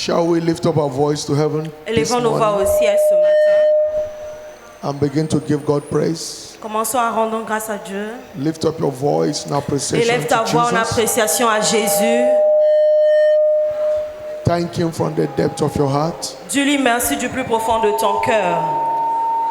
Shall we lift up our voice to heaven this Élevons nos voix morning au ciel ce matin. and begin to give God praise? Commençons à rendre grâce à Dieu. Lift up your voice in appreciation Élève ta to voix en Jesus. appréciation à Jésus. Thank Him from the depth of your heart. Dis-lui merci du plus profond de ton cœur.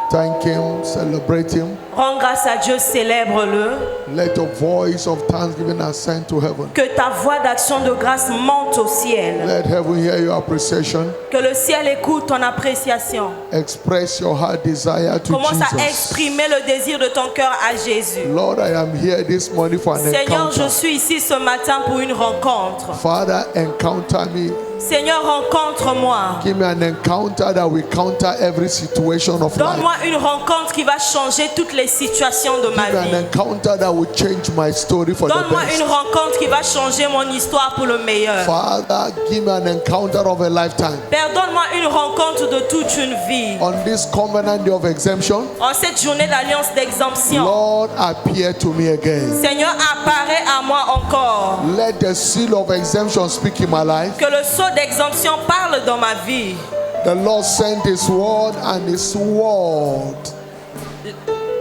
Thank Him, celebrate Him. Rends grâce à Dieu, célèbre-le. Let a voice of thanksgiving ascend to heaven. Que ta voix d'action de grâce monte au ciel. Let heaven hear your appreciation. Que le ciel écoute ton appréciation. Express your heart desire to Commence à Jesus. exprimer le désir de ton cœur à Jésus. Lord, I am here this morning for an Seigneur, je encounter. suis ici ce matin pour une rencontre. Father, encounter me. Seigneur, rencontre-moi. Give me an encounter that will counter every situation of life. Donne-moi une rencontre qui va changer toutes les situations de ma Give me an vie. encounter that will change my story for the Donne-moi best. une rencontre qui va changer mon histoire pour le meilleur. Father, give me an encounter of a lifetime. Père, donne-moi une rencontre de toute une vie. On this covenant day of exemption, En cette journée d'alliance d'exemption, Lord, appear to me again. Seigneur, apparaît à moi encore. Let the seal of exemption speak in my life. Que le sceau d'exemption parle dans ma vie. The Lord sent His word and His word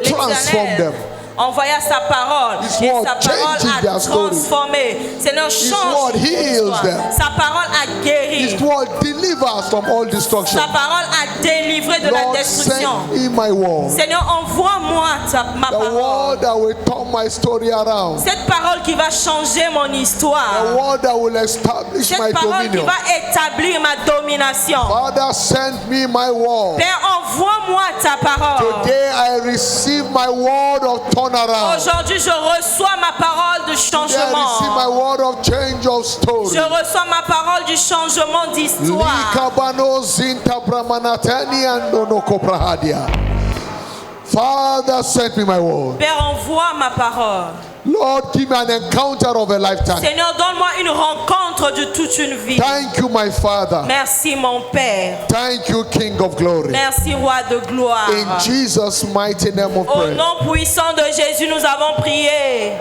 transformed them. Envoya sa parole His et word sa parole changes their a story. transformé. Seigneur, change word heals l'histoire. them. Sa parole a guéri. His word delivers from all destruction. Sa parole a délivré de la Lord, destruction. send me my word. Seigneur, envoie-moi ma The parole. word that will turn my story around. Cette parole qui va changer mon The histoire. word that will establish my Cette parole qui dominion. va établir ma domination. Father, send me my word. Père, envoie-moi ta parole. Today I receive my word of turnaround. Aujourd'hui, je reçois ma parole de Today I receive my changement. word of change of story. Je reçois ma parole du changement d'histoire. Likabano zinta bramanatani andono koprahadia. Father, send me my word. Père, envoie ma parole. Lord, give me an encounter of a lifetime. Seigneur, donne-moi une rencontre de toute une vie. Thank you, my Father. Merci, mon Père. Thank you, King of Glory. Merci, Roi de gloire. In Jesus' mighty name of Au prayer. nom puissant de Jésus, nous avons prié.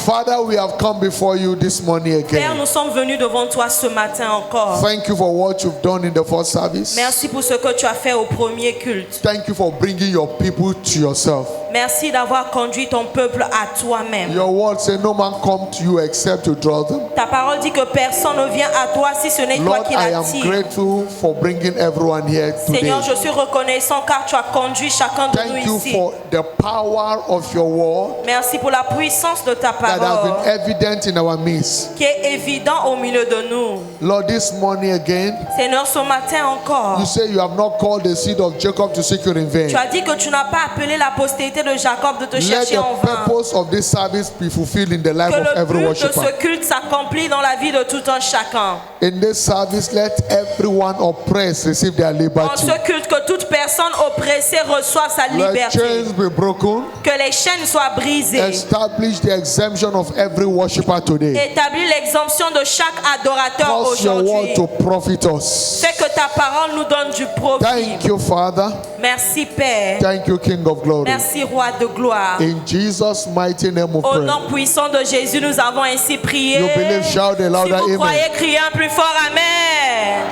Father, we have come before you this morning Père, again. nous sommes venus devant toi ce matin encore. Thank you for what you've done in the first service. Merci pour ce que tu as fait au premier culte. Thank you for bringing your people to yourself. Merci d'avoir conduit ton peuple à toi-même. Your word says no man come to you except to draw them. Ta parole dit que personne ne vient à toi si ce n'est toi Lord, qui I am l'attire. grateful for bringing everyone here today. Seigneur, je suis reconnaissant car tu as conduit chacun de Thank you nous ici. for the power of your word Merci pour la puissance de ta that has parole been evident in our midst. qui est évident au milieu de nous. Lord, this morning again, Seigneur, ce matin encore, you say you have not called the seed of Jacob to seek you in vain. tu as dit que tu n'as pas appelé la postérité de Jacob de te Let chercher en the vain. purpose of this service be fulfilled in the life Que of le every but de worshiper. ce culte s'accomplit dans la vie de tout un chacun. In this service, let everyone oppressed receive their En liberty. ce culte, que toute personne oppressée reçoive sa Let liberté. chains be broken. Que les chaînes soient brisées. Establish the exemption of every worshiper today. Établis l'exemption de chaque adorateur Cause your word aujourd'hui. to profit us. Fais que ta parole nous donne du profit. Thank you, Father. Merci Père. Thank you, King of Glory. Merci Roi de gloire. In Jesus' mighty name we Au pray. nom puissant de Jésus, nous avons ainsi prié. You believe, shout a Si louder vous amen. croyez, criez un plus fort Amen.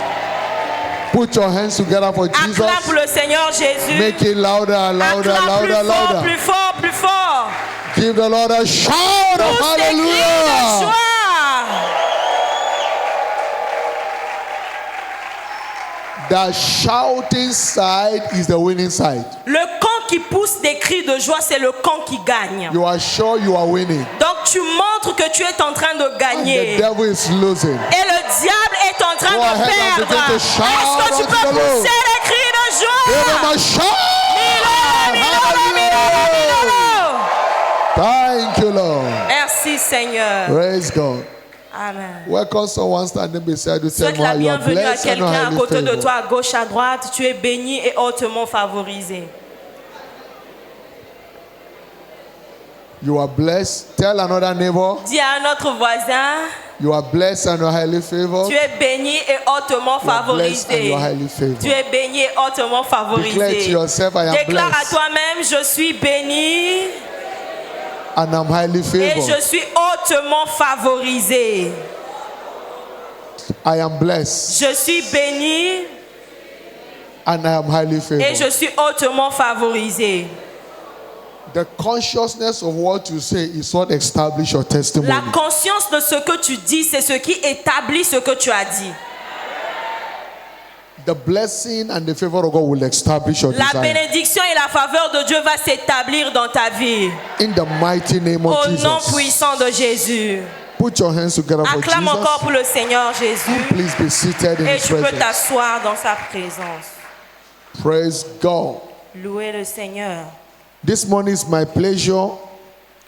Put your hands together for Jesus. Acclame pour le Seigneur Jésus. Make it louder, louder, Acclame louder, plus fort, louder. plus fort, plus fort. Give the Lord a shout of Tous des cris de hallelujah. joie. The shouting side is the winning side. Le camp qui pousse des cris de joie, c'est le camp qui gagne. You are sure you are winning. Donc tu montres que tu es en train de The gagner. devil is losing. Et le diable est en train Go de ahead and perdre. begin to shout Est-ce que tu unto peux the Lord. pousser les cris de Give him joie? a shout. Hallelujah. Thank you, Lord. Merci Seigneur. Praise God. Amen. Welcome someone standing beside you. Tell Souhaite me la how you are bienvenue à blessed and quelqu'un à highly côté de favored. toi, à gauche, à droite. Tu es béni et hautement favorisé. You are blessed. Tell another neighbor, Dis à un autre voisin, you are blessed and you are highly favored. tu es béni et hautement You are blessed and favorisé. you are highly Tu favored. es béni et hautement Declare to favorisé. yourself, I am Déclare à blessed toi-même, je suis béni and I'm highly et favored. je suis hautement favorisé. I am blessed Je suis béni and I am highly et favored. je suis hautement favorisé. The consciousness of what you say is what establishes your testimony. La conscience de ce que tu dis, c'est ce qui établit ce que tu as dit. The blessing and the favor of God will establish your La desire. bénédiction et la faveur de Dieu va s'établir dans ta vie. In the mighty name of Au nom Jesus. puissant de Jésus. Put your hands together for Acclame encore Jesus. pour le Seigneur Jésus. Please be seated in Et His tu peux presence. t'asseoir dans sa présence. Praise God. Louez le Seigneur. This morning is my pleasure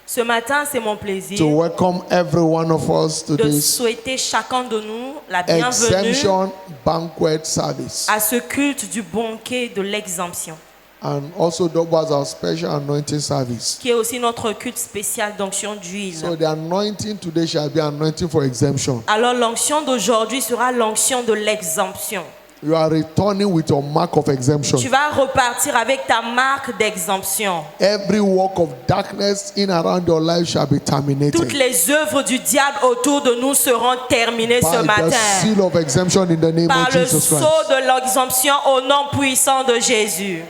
Ce matin, c'est mon plaisir to welcome every one of us to de this souhaiter chacun de nous la bienvenue exemption banquet service. à ce culte du banquet de l'exemption, And also that was our special anointing service. qui est aussi notre culte spécial d'onction d'huile. So the anointing today shall be anointing for exemption. Alors l'onction d'aujourd'hui sera l'onction de l'exemption. You are returning with your mark of exemption. Tu vas repartir avec ta marque d'exemption. Every work of darkness in around your life shall be terminated Toutes les œuvres du diable autour de nous seront terminées ce by the matin seal of exemption in the name par of le Jesus Christ. sceau de l'exemption au nom puissant de Jésus.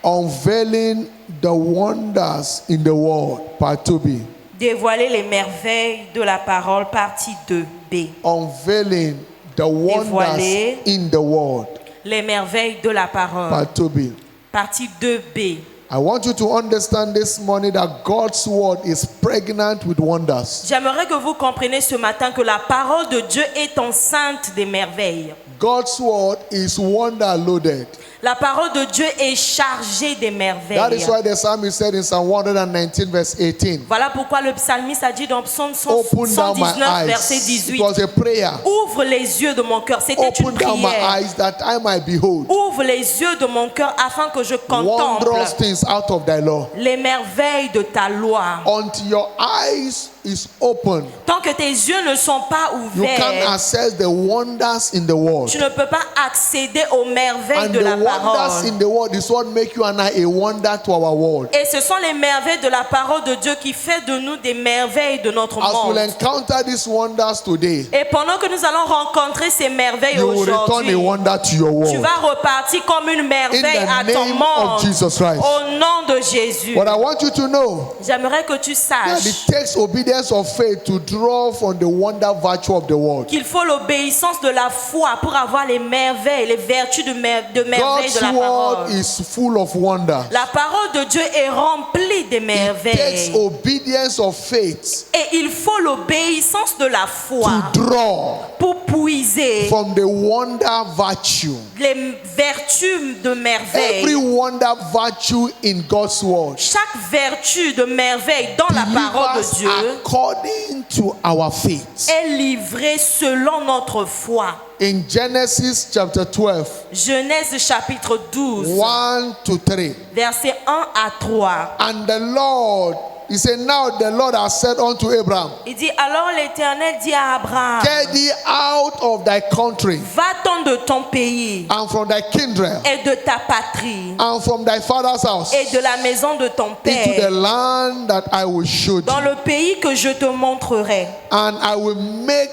Unveiling the wonders in the world, part 2B. Dévoiler les merveilles de la parole, partie 2B. Unveiling the wonders Dévoiler in the world, les merveilles de la parole, part 2B. partie 2B. I want you to understand this morning that God's word is pregnant with wonders. J'aimerais que vous compreniez ce matin que la parole de Dieu est enceinte des merveilles. God's word is wonder loaded. La parole de Dieu est chargée des That merveilles. is why the psalmist said in Psalm 119 verse 18, Voilà pourquoi le psalmiste a dit dans Psaume open down my 119, verset eyes. It 18, was a prayer. ouvre les yeux de mon cœur. C'était une Open down my prière. eyes that I might behold Ouvre les yeux de mon cœur afin que je contemple wondrous things out of thy law. les merveilles de ta loi. Until your eyes is open, Tant que tes yeux ne sont pas you can ouverts, access the wonders in the world. tu ne peux pas accéder aux merveilles And de the la wonders parole. in the world is what make you and I a wonder to our world. Et ce sont les merveilles de la parole de Dieu qui fait de nous des merveilles de notre As we'll monde. encounter these wonders today, Et pendant que nous allons rencontrer ces merveilles you will return aujourd'hui, a wonder to your tu world. vas repartir comme une In merveille à the ton name of monde. Jesus Christ. Au nom de Jésus. But I want you to know J'aimerais que tu that it saches takes obedience of faith to draw from the wonder virtue of the world. qu'il faut l'obéissance de la foi pour avoir les merveilles, les vertus de merveilles de God's la word parole. is full of wonder. La parole de Dieu est remplie des It takes merveilles. obedience of faith Et il faut l'obéissance de la foi to draw pour puiser from the wonder virtue. les vertus de Every merveille. wonder virtue in God's word Chaque vertu de merveille dans la parole de delivers Dieu according to our faith. est livrée selon notre foi. In Genesis chapter 12, Genèse chapitre 12, 1 to 3. versets 1 à 3. And the Lord, he said, now the Lord has said unto Abraham, Il dit, alors l'Éternel dit à Abraham, get thee out of thy country va-t'en de ton pays and from thy kindred et de ta patrie and from thy father's house et de la maison de ton into the père land that I will show dans thee, le pays que je te montrerai. and I will make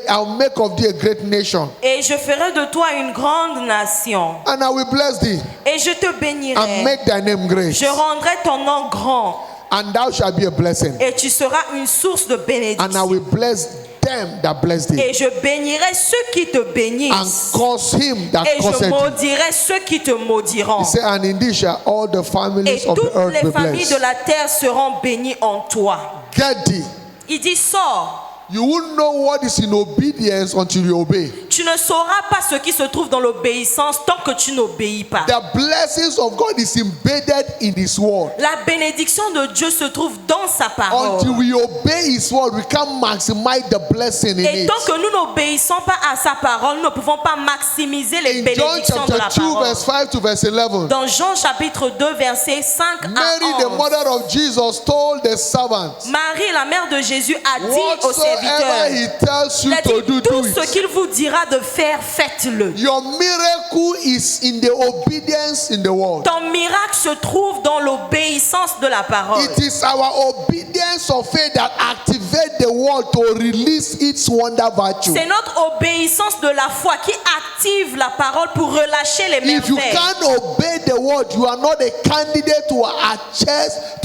I'll make of thee a great nation, Et je ferai de toi une grande nation. and I will bless thee Et je te and bénirai. make thy name great, Je rendrai ton nom grand. and thou shalt be a blessing, Et tu seras une source de and I bénédiction. will bless them that bless thee, Et je bénirai ceux qui te and bénissent. curse him that Et je curseth thee. maudirai ceux qui te maudiront. He said, and indeed shall all the Et families of the toutes earth les be familles de blessed. la terre seront bénies en toi. Get thee. Il dit, sors. You won't know what is in obedience until you obey. Tu ne sauras pas ce qui se trouve dans l'obéissance tant que tu n'obéis pas. The blessings of God is embedded in His word. La bénédiction de Dieu se trouve dans sa parole. Until we obey His word, we can maximize the blessing in Et it. tant que nous n'obéissons pas à sa parole, nous ne pouvons pas maximiser les In John bénédictions de la chapter 2, parole. verse 5 to verse 11, Dans Jean chapitre 2, versets 5 Mary, the à 11. mother of Jesus, told the servants, Marie, la mère de Jésus, a dit aux whatsoever serviteurs, He tells you il a to dit, do, tout do ce it. qu'il vous dira de faire, faites-le. Your miracle is in the obedience in the word. Ton miracle se trouve dans l'obéissance de la parole. It is our obedience of faith that activates the word to release its wonder virtue. C'est notre obéissance de la foi qui active la parole pour relâcher les If you merveilles. can't obey the word, you are not a candidate to access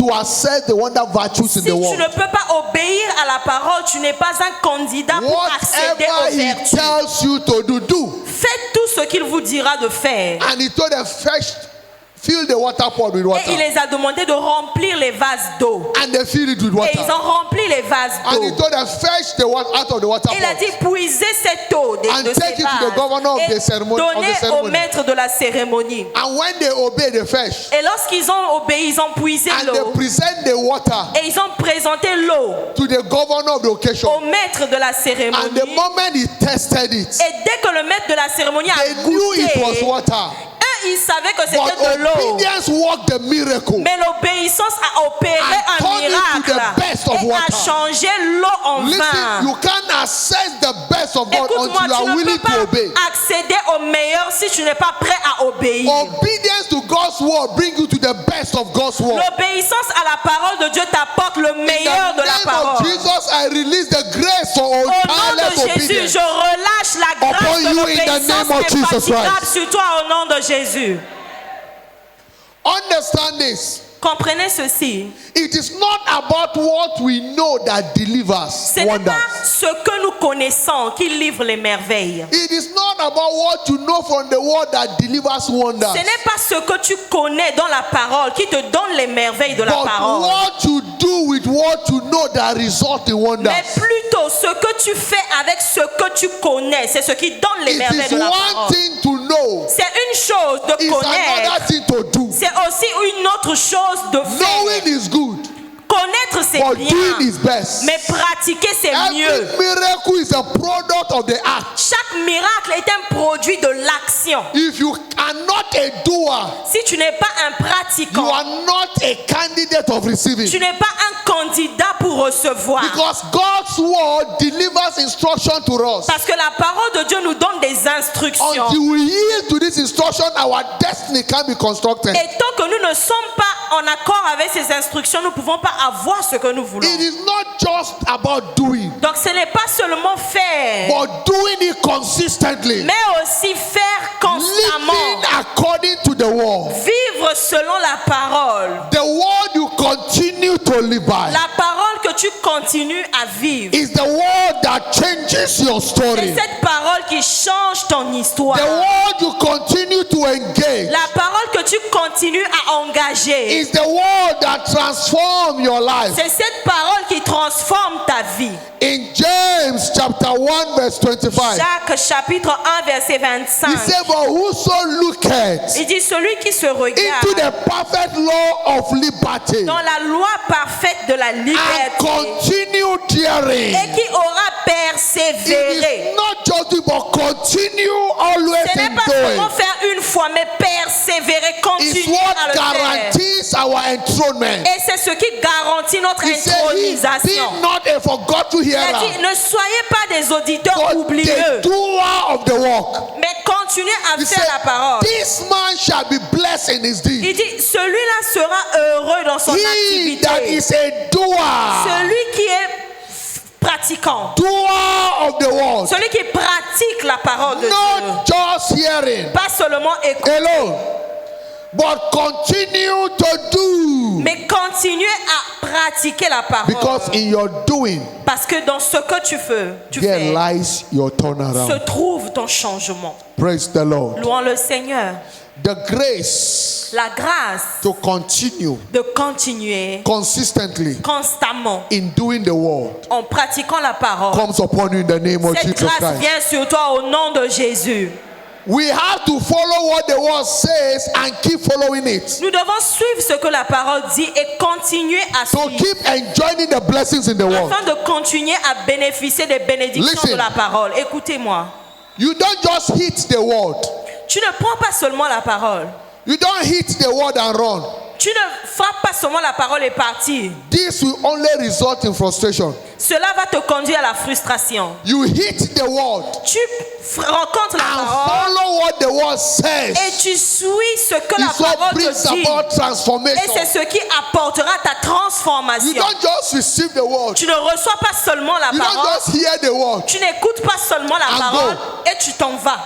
the wonder virtues Si in the tu world. ne peux pas obéir à la parole, tu n'es pas un candidat pour accéder Whatever aux he vertus. tells you to do. Faites tout ce qu'il vous dira de faire. And he told them, fill the water pot with Et il water. les a demandé de remplir les vases d'eau. And they filled it with Et ils water. ont rempli les vases And he d'eau. told them, fetch the water out of the water Il a pot. dit, puisez cette eau And de take ces it to the governor of vases the et ceremony- of the donnez au ceremony. maître de la cérémonie. And when they obey the fish, Et lorsqu'ils ont obéi, ils ont puisé and l'eau. they present the water Et ils ont présenté l'eau to the governor of the occasion. au maître de la And the cérémonie. moment he tested it, Et dès que le maître de la cérémonie a they knew it was goûté, water. eux, ils savaient que But c'était de l'eau. obedience worked the miracle. Mais l'obéissance a opéré And un turned it to miracle the best of et a water. changé l'eau en Listen, vin. you can't access the best of God Écoute-moi, until you tu are ne willing peux to obey. pas accéder au meilleur si tu n'es pas prêt à obéir. Obedience to God's word brings you to the best of God's word. L'obéissance à la parole de Dieu t'apporte le In meilleur the de la name of parole. Jesus, I release the grace for Au nom tireless de Jésus, obedience. je relâche la grâce Upon de you in the l'obéissance name of Jesus infatigable Christ. sur toi au nom de Jésus. Understand this. Comprenez ceci. It is not about what we know that delivers Ce n'est wonders. pas ce que nous connaissons qui livre les merveilles. It is not about what you know from the word that delivers wonders. Ce n'est pas ce que tu connais dans la parole qui te donne les merveilles de la But parole. what you do with what you know that result in wonders. Mais plutôt ce que tu fais avec ce que tu connais, c'est ce qui donne les It merveilles is de la one parole. thing to know. C'est une chose de It's connaître. another thing to do. C'est aussi une autre chose de faire. Knowing is good, Connaître c'est but bien, doing is best. mais pratiquer c'est mieux. Every miracle is a product of the act. Chaque miracle est un produit de l'action. If you are not a doer, Si tu n'es pas un you pratiquant, are not a candidate of receiving. tu n'es pas un candidat pour recevoir. Because God's word delivers instruction to us. Parce que la parole de Dieu nous donne des instructions. Until we yield to this instruction, our destiny can be constructed. Et tant que nous ne sommes pas en accord avec ces instructions, nous ne pouvons pas avoir ce que nous voulons. It is not just about doing, Donc ce n'est pas seulement faire, but doing it consistently. mais aussi faire constamment. Living according to the word. Vivre selon la parole. The word you continue to live by La parole que tu continues à vivre. is the word that changes your C'est story. cette parole qui change ton histoire. The word you continue to engage La parole que tu continues à engager. is the word that transforms your life. C'est cette parole qui transforme ta vie. In James chapter 1 verse 25, Jacques chapitre 1 verset he 25. said, but whoso looketh Il dit celui qui se into regarde the perfect law of liberty dans la loi parfaite de la and liberté continue therein, et qui aura it persévéré. is not just do, but continue always Ce n'est in pas seulement doing. faire une fois, mais persévérer, It's continuer what à le faire. guarantees our enthronement. Et c'est ce qui garantit notre He said, he be intronisation. not a forgotten Il a dit, hearer, ne soyez pas des auditeurs but the oublieux, doer of the work. mais continuez à He faire said, la parole. this man shall be blessed in his deed. Il dit, celui-là sera heureux dans son He that activité. is a doer, Celui qui est pratiquant. doer of the word, Celui qui pratique la parole de Dieu. not just hearing Pas seulement écouter, alone, but continue to do. mais continuer à pratiquer la parole. Because in your doing, Parce que dans ce que tu there fais, lies your se turnaround. trouve ton changement. Praise the Lord. Louons le Seigneur. The grace La grâce to continue de continuer consistently constamment in doing the word en pratiquant la parole. comes upon you in the name of Cette Jesus grâce Christ. vient sur toi au nom de Jésus. We have to follow what the word says and keep following it. Nous devons suivre ce que la parole dit et continuer à To suivre keep enjoying the blessings in the world. afin de continuer à bénéficier des bénédictions Listen. de la parole. Écoutez-moi. You don't just hit the word. Tu ne prends pas seulement la parole. You don't hit the word and run. Tu ne frappes pas seulement la parole et partir. This will only result in frustration. Cela va te conduire à la frustration. You hit the word Tu rencontres la and parole follow what the word says. et tu suis ce que la It's what parole brings te dit. about Et transformation. c'est ce qui apportera ta You transformation. don't just receive the word. Tu ne reçois pas seulement la You don't parole, just hear the word. tu n'écoutes pas seulement la And parole et tu t'en vas.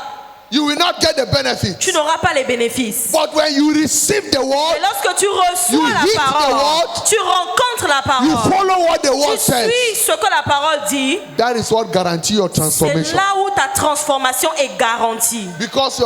You will not get the benefit. Tu n'auras pas les bénéfices. But when you receive the Et word, lorsque tu You reçois la hit the parole, word. tu rencontres la you parole, follow what the tu word says. suis ce que la parole dit, That is what guarantees your c'est transformation. là où ta transformation est garantie. Because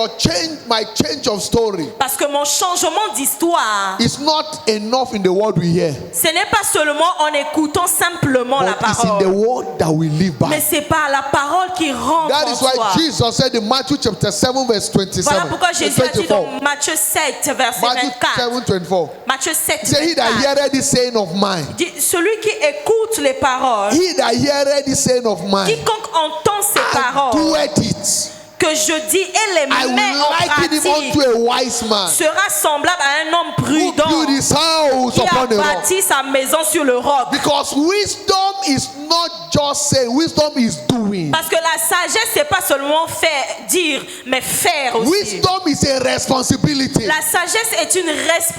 my change of story Parce que mon changement d'histoire, is not enough in the word we hear. ce n'est pas seulement en écoutant simplement la But it's in the parole, word that we live mais by. c'est par la parole qui rentre That en is why toi. Jesus said in Matthew chapter 7 verse 27. Voilà pourquoi Jésus a dit 24. dans Matthieu 7, verset Matthew 24. 7, 24. Matthieu 7, He said, He that 24. heareth this saying of mine, Dit, celui qui écoute les paroles, he that heareth this saying of mine, quiconque entend ces and paroles doeth it, que je dis et les I met will en liken him pratique, unto a wise man sera semblable à un homme who prudent built his house qui a upon a rock. bâti sa maison sur le roc. Because wisdom is not just saying, wisdom is doing. Parce que la sagesse, c'est pas seulement faire, dire, mais faire aussi. Wisdom is a responsibility. La sagesse est une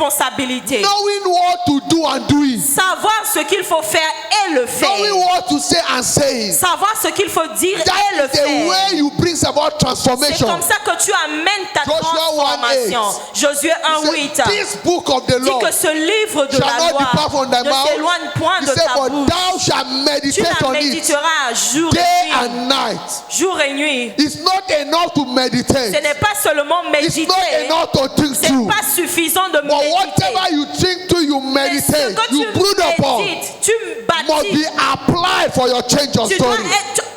responsabilité. Knowing what to do and doing. Savoir ce qu'il faut faire et le faire. Knowing what to say and saying. Savoir ce qu'il faut dire et That le is the faire. way you bring about C'est transformation. comme ça que tu amènes ta Joshua 1:8. transformation. Josué He 1:8 said, This book of the dit law que ce livre de shall la not loi depart from thy ne mouth. s'éloigne point He de said, ta For bouche. thou shalt Tu meditate la on it méditeras jour day et nuit. and night. Jour et nuit. It's not enough to Ce meditate. n'est pas seulement It's méditer. not enough to think C'est through. pas suffisant de But méditer. whatever you think to, you Mais ce meditate, que you tu brood upon, médites, tu must bâtis. be applied for your change of Tu dois, story.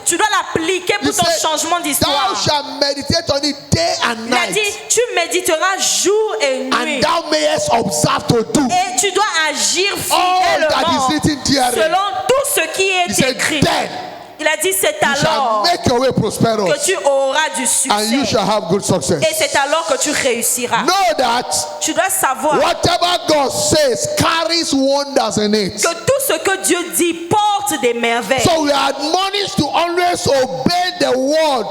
tu dois l'appliquer You pour ton say, changement Thou d'histoire. shalt meditate on it day and Il a night, dit, tu méditeras jour et nuit. and thou mayest observe to do Et tu dois agir all that fidèlement is written therein. selon tout ce qui He est said, écrit. Then Il a dit, c'est you shall alors make your way prosperous, que tu auras du and you succès. shall have good success. Et c'est alors que tu réussiras. Know that Tu dois savoir whatever God says carries wonders in it. que tout ce que Dieu dit porte des merveilles. So we are admonished to always obey the word,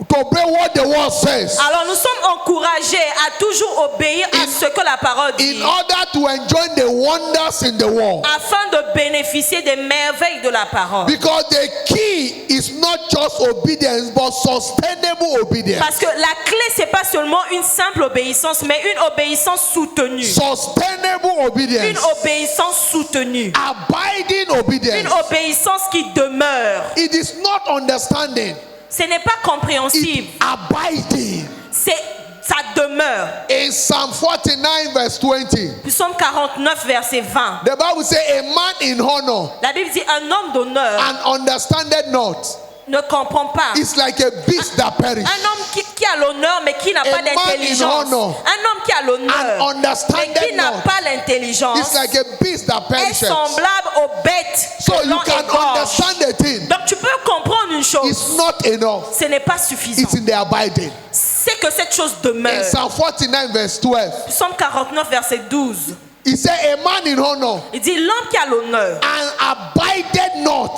to obey what the word says, Alors nous sommes encouragés à toujours obéir à ce que la parole dit, in order to enjoy the wonders in the world. afin de bénéficier des merveilles de la parole. Because the key is not just obedience, but sustainable obedience. Parce que la clé, c'est pas seulement une simple obéissance, mais une obéissance soutenue. Sustainable Une obedience. obéissance soutenue. Abiding Une obedience. obéissance qui demeure. It is not understanding, Ce n'est pas compréhensible. it's abiding. Ça demeure. In Psalm 49, verse 20, Psaume 49, verset 20. the Bible says, A man in honor La Bible dit un homme d'honneur and understandeth not ne comprend pas. is like a beast that perish. Un homme qui a l'honneur mais qui n'a pas man in d'intelligence. honor Un homme qui a l'honneur and mais understandeth qui n'a not pas l'intelligence is like a beast that est perishes. semblable aux bêtes So que you l'on can égorge. understand the thing. Donc tu peux comprendre une It's chose. not enough. Ce n'est pas suffisant. It's in the abiding. C'est que cette chose In demeure. Psalm 49, verse 12, Psaume 49, verset 12. he said, A man in honor Il dit l'homme qui a l'honneur, and abided not.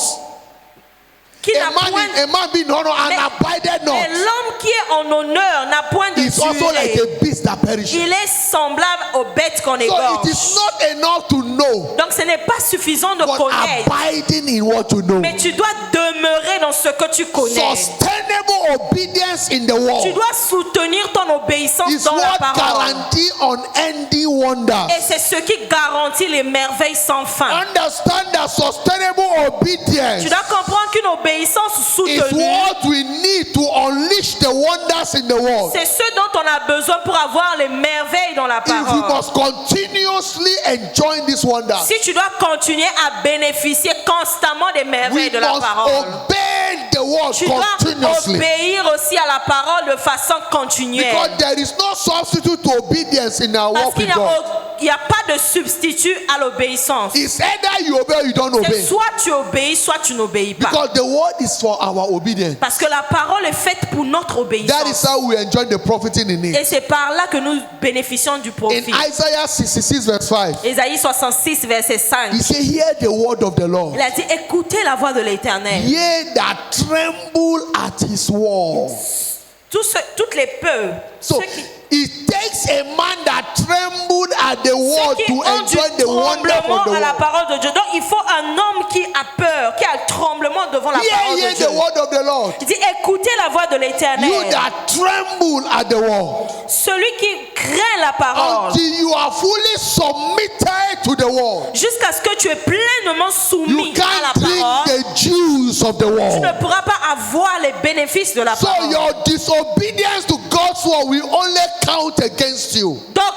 qui n'a A point man being in honor and abided mais not l'homme qui est en honneur n'a point de is also like durée. a beast that perishes. Il est semblable aux bêtes qu'on So égorge. it is not enough to know, Donc ce n'est pas suffisant de but connaître, abiding in what you know. mais tu dois demeurer dans ce que tu connais. Sustainable obedience in the Tu world dois soutenir ton obéissance is dans la what parole. guarantee unending wonders. Et c'est ce qui garantit les merveilles sans fin. Understand that sustainable obedience Tu dois comprendre qu'une obéissance is soutenue, what we need to unleash the wonders in the world. c'est ce dont on a besoin pour avoir les merveilles dans la If we parole. must continuously enjoy this wonder, Si tu dois continuer à bénéficier constamment des merveilles we de la must parole, obey the word tu dois continuously. obéir aussi à la parole de façon continuelle. Because there is no substitute to obedience in our Parce walk qu'il with n'y a God. il n'y a pas de substitut à l'obéissance. It's either you obey or you don't C'est obey. soit tu obéis, soit tu n'obéis pas. Because the word is for our obedience. Parce que la parole est faite pour notre That is obéissance. how we enjoy the profiting in Et it. c'est par là que nous bénéficions du In profit. Isaiah 66 verse 5, Ésaïe 66, verset 5. he said, hear the word of the Lord. Il a dit, écoutez la voix de l'Éternel. Ye that tremble at his word. Toutes les peurs, So ceux qui, it takes a man that trembled at the word ceux qui to ont du enjoy the wonder tremblement of the à la word. parole de Dieu. Donc il faut un homme qui a peur, qui a le tremblement devant la parole Hear de ye Dieu. the word of the Lord. Il dit, écoutez la voix de You l'Éternel. that tremble at the word. Celui qui craint la parole, Until you are fully submitted to the word. jusqu'à ce que tu es pleinement soumis You à can't la drink parole, the juice of the tu ne word. pourras pas avoir les bénéfices de la So parole. your disobedience to God's word will only count against you. Donc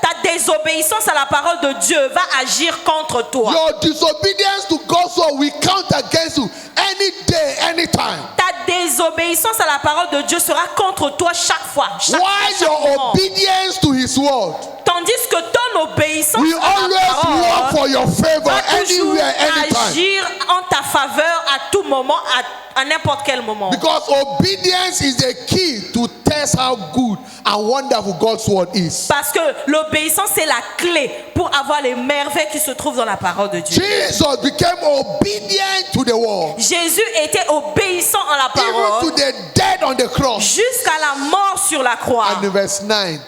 ta désobéissance à la parole de Dieu va agir contre toi. Your disobedience to God's word will count against you any day, anytime. Ta désobéissance à la parole de Dieu sera contre toi chaque fois. Chaque While your moment. obedience to his word Tandis que ton obéissance will à la always work parole for your favor va toujours anywhere, anytime. agir en ta faveur à tout moment, à n'importe quel moment. Because obedience is the key to test how good and wonderful God's word is. Parce que l'obéissance, c'est la clé pour avoir les merveilles qui se trouvent dans la parole de Dieu. Jesus became obedient to the word, Jésus était obéissant à la even to parole the dead on the cross. jusqu'à la mort sur la croix. And in verse 9,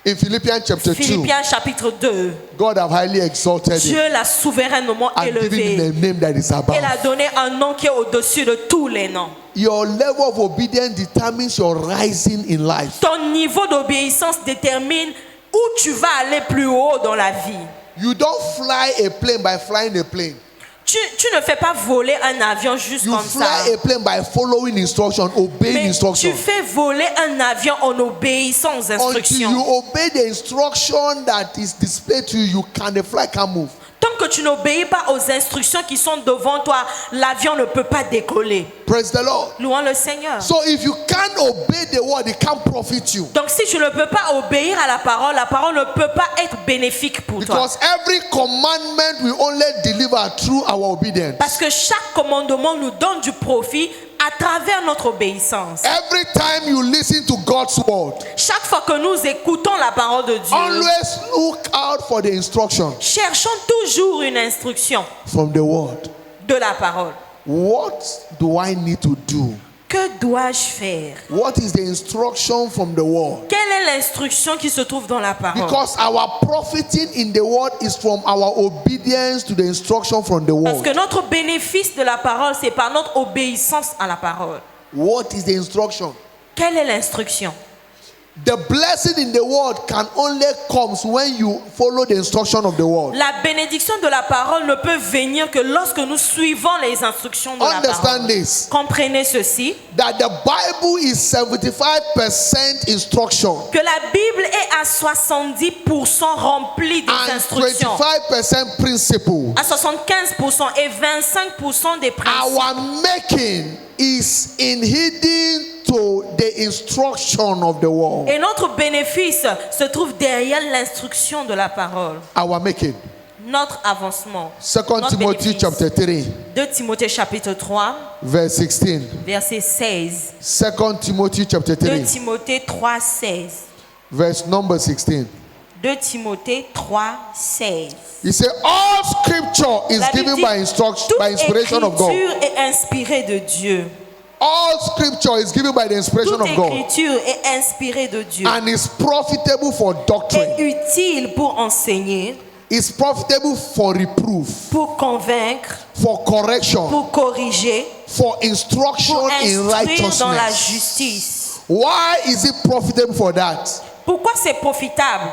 in Philippians chapter 2, Philippiens chapitre 2. God have highly exalted him Dieu l'a souverainement and given him élevé. a name that is above. Il a donné un nom qui est au-dessus de tous les noms. Your level of obedience determines your rising in life. Ton niveau d'obéissance détermine où tu vas aller plus haut dans la vie. You don't fly a plane by flying a plane. Tu ne fais pas voler un avion juste You comme ça. fly a plane by following instruction, obeying Mais tu instruction. fais voler un avion en obéissant aux Until you instructions. obey the instruction that is displayed to you, the flight can move. Tant que tu n'obéis pas aux instructions qui sont devant toi, l'avion ne peut pas décoller. Praise the Lord. Louons le Seigneur. So if you can't obey the word, it can't profit you. Donc si tu ne peux pas obéir à la parole ne peut pas être bénéfique pour toi. Because every commandment we only deliver through our obedience. Parce que chaque commandement nous donne du profit à travers notre obéissance. Every time you listen to God's word, Chaque fois que nous écoutons la parole de Dieu, always look out for the instruction cherchons toujours une instruction from the word. de la parole. What do I need to do? Que dois-je faire? What is the instruction from the word? Quelle est l'instruction qui se trouve dans la parole? Because our profiting in the word is from our obedience to the instruction from the Parce que word. notre bénéfice de la parole, c'est par notre obéissance à la parole. What is the instruction? Quelle est l'instruction? The blessing in the word can only come when you follow the instruction of the word. La bénédiction de la parole ne peut venir que lorsque nous suivons les instructions de la Understand parole. this, Comprenez ceci, that the Bible is 75% instruction que la Bible est à 70% remplie des and instructions, 25% principle. à 75% et 25% des principes. Our making is in hidden to the instruction of the word. Et notre bénéfice se trouve derrière l'instruction de la parole. Our making. Notre avancement. 2 Notre Timothy bénéfice. chapter 3, 2 Timothée chapitre 3, verse 16. verset 16. 2 Timothy chapter 2 3, Timothée 3, 16. verse number 16. 2 Timothée 3, 16. He said, all scripture is La Bible given dit, by instruction, toute by inspiration of God. écriture est inspirée de Dieu. All scripture is given by the inspiration Toute of God écriture est inspirée de Dieu. and is profitable for doctrine, Est utile pour enseigner, is profitable for reproof, pour convaincre, for correction, pour corriger, for instruction pour in instruire dans la righteousness. justice. Why is it profitable for that? Pourquoi c'est profitable?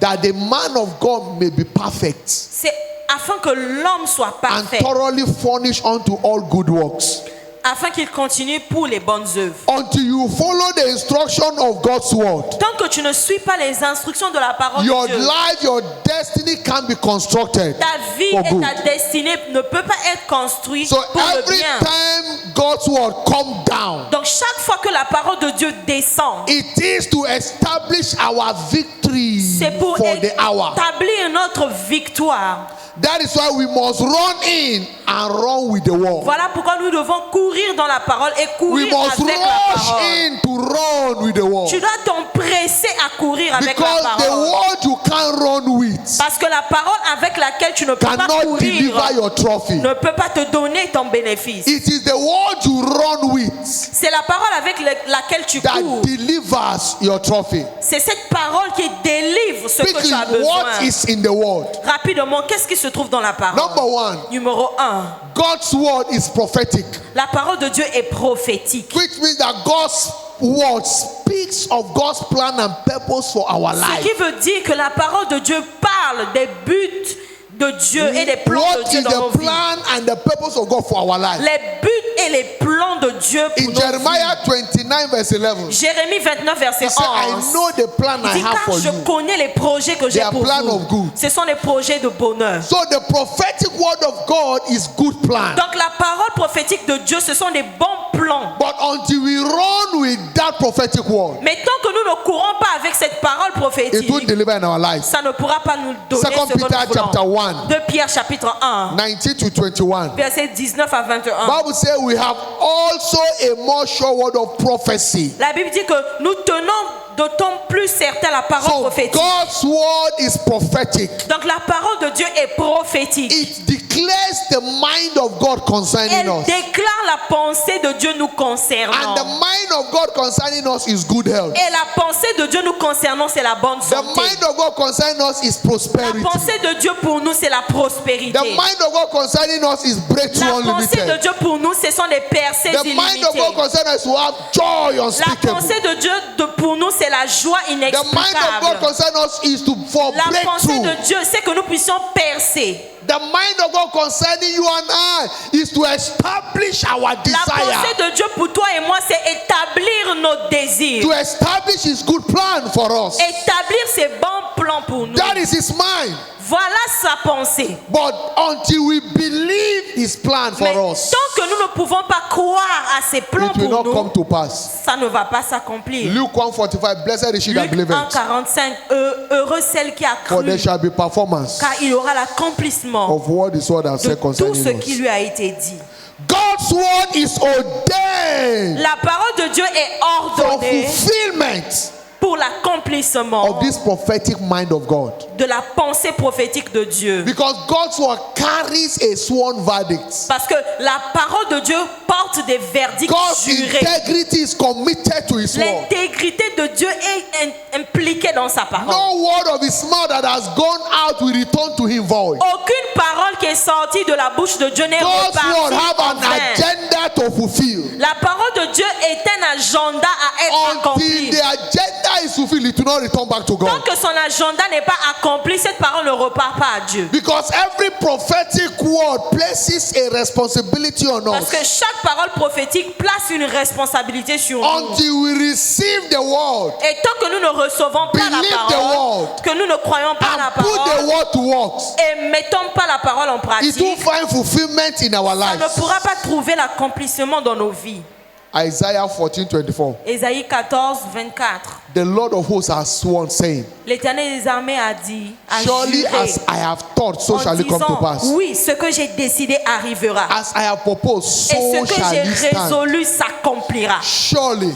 That the man of God may be perfect C'est afin que l'homme soit and parfait thoroughly furnished unto all good works. afin qu'il continue pour les bonnes œuvres. Until you follow the instruction of God's word, Tant que tu ne suis pas les instructions de la parole your de Dieu, life, your destiny can be constructed ta vie for et good. ta destinée ne peut pas être construite So pour le every bien. time God's word come down, Donc chaque fois que la parole de Dieu descend, it is to establish our victory c'est pour for the hour. établir notre victoire. That is why we must run in and run with the word. Voilà pourquoi nous devons courir dans la parole et We courir must avec la rush parole. in to run with the word. Tu dois t'empresser à courir avec Because la the parole. word you can't run with Parce que la parole avec laquelle tu ne peux pas cannot deliver courir your trophy. ne peut pas te donner ton bénéfice. It is the word you run with C'est la parole avec laquelle tu that cours. delivers your trophy. C'est cette parole qui délivre ce que Quickly, tu as what besoin. is in the word? Rapidement, qu'est-ce qui se trouve dans la parole? Number one, Numéro 1. God's word is prophetic, La parole de Dieu est prophétique. which means that God's word speaks of God's plan and purpose for our Ce life. qui veut dire que la parole de Dieu parle des buts de Dieu et des plans de What Dieu is dans nos the vies. plan and the purpose of God for our life? Les buts et les plans de Dieu pour In nos Jeremiah 29 verse 11, vies. Jérémie 29 verset he said, I 11. know the plan Il I dit, have car for je you. connais les projets que j'ai They are pour plan vous. of good. Ce sont les projets de bonheur. So the prophetic word of God is good plan. Donc la parole prophétique de Dieu, ce sont des bons plans. But until we run with that prophetic word, Mais tant que nous ne courons pas avec cette parole it prophétique, won't deliver in our lives. ça ne pourra pas nous donner Second ce que Peter nous chapter voulons. 1, 2 Pierre chapitre 1, 19 to 21. versets 19 à 21. Bible says we have also a more sure word of prophecy. La Bible dit que nous tenons d'autant plus certain la parole So prophétique. God's word is prophetic. Donc la parole de Dieu est prophétique. It declares the mind of God concerning Elle us. déclare la pensée de Dieu nous concernant. And the mind of God concerning us is good health. Et la pensée de Dieu nous concernant, c'est la bonne The santé. mind of God concerning us is La prosperity. pensée de Dieu pour nous, c'est la prospérité. The mind of God concerning us is breakthrough La pensée de unlimited. Dieu pour nous, ce sont des percées The mind of God illimitées. concerning us to have joy La unspeakable. pensée de Dieu pour nous, c'est la joie The mind of God inexplicable. concerning us is to for La pensée breakthrough. de Dieu, c'est que nous puissions percer. The mind of God concerning you and I is to establish our La desire, pensée de Dieu pour toi et moi, c'est établir nos désirs. to establish His good plan for us. Établir ses bons plans pour nous. That is His mind. Voilà sa pensée. But until we believe His plan for Mais us, tant que nous ne pouvons pas croire à ses plans it will pour not come nous, to pass. ça ne va pas s'accomplir. Luke 1:45, blessed is she that Luc believeth, 1,45, heureux celle qui a for cru, there shall be performance car il aura l'accomplissement of what His word has de said tout ce concerning qui us. lui a été dit. God's word is ordained La parole de Dieu est for ordonnée fulfillment pour l'accomplissement of this prophetic mind of God. de la pensée prophétique de Dieu. Because God's word carries a sworn verdict. Parce que la parole de Dieu porte des verdicts God's jurés. integrity is committed to His word. L'intégrité de Dieu est impliquée dans sa parole. No word of His mouth that has gone out will return to Him void. Aucune parole qui est sortie de la bouche de Dieu n'est God's word repartie have en an vain. agenda to fulfill. La parole de Dieu est un agenda à être Until accompli. the agenda is fulfilled, it will not return back to Tant God. que son agenda n'est pas accompli, cette parole ne repart pas à Dieu. Because every prophetic word places a responsibility on Parce us. que chaque parole prophétique place une responsabilité sur nous. Until we receive the word Et tant que nous ne recevons pas la Believe the parole, word. que nous ne croyons pas la and put the parole word to work, et mettons pas la parole en it pratique, will find fulfillment in our ça ne lives. pourra pas trouver l'accomplissement dans nos vies. Isaiah 14:24. Ésaïe 14, 24. The Lord of hosts has sworn, saying, L'Éternel des armées a dit, a surely juré, as I have thought, so en shall it come to disant, pass. oui, ce que j'ai décidé arrivera. As I have proposed, Et so ce que shall j'ai it stand. résolu s'accomplira. Surely.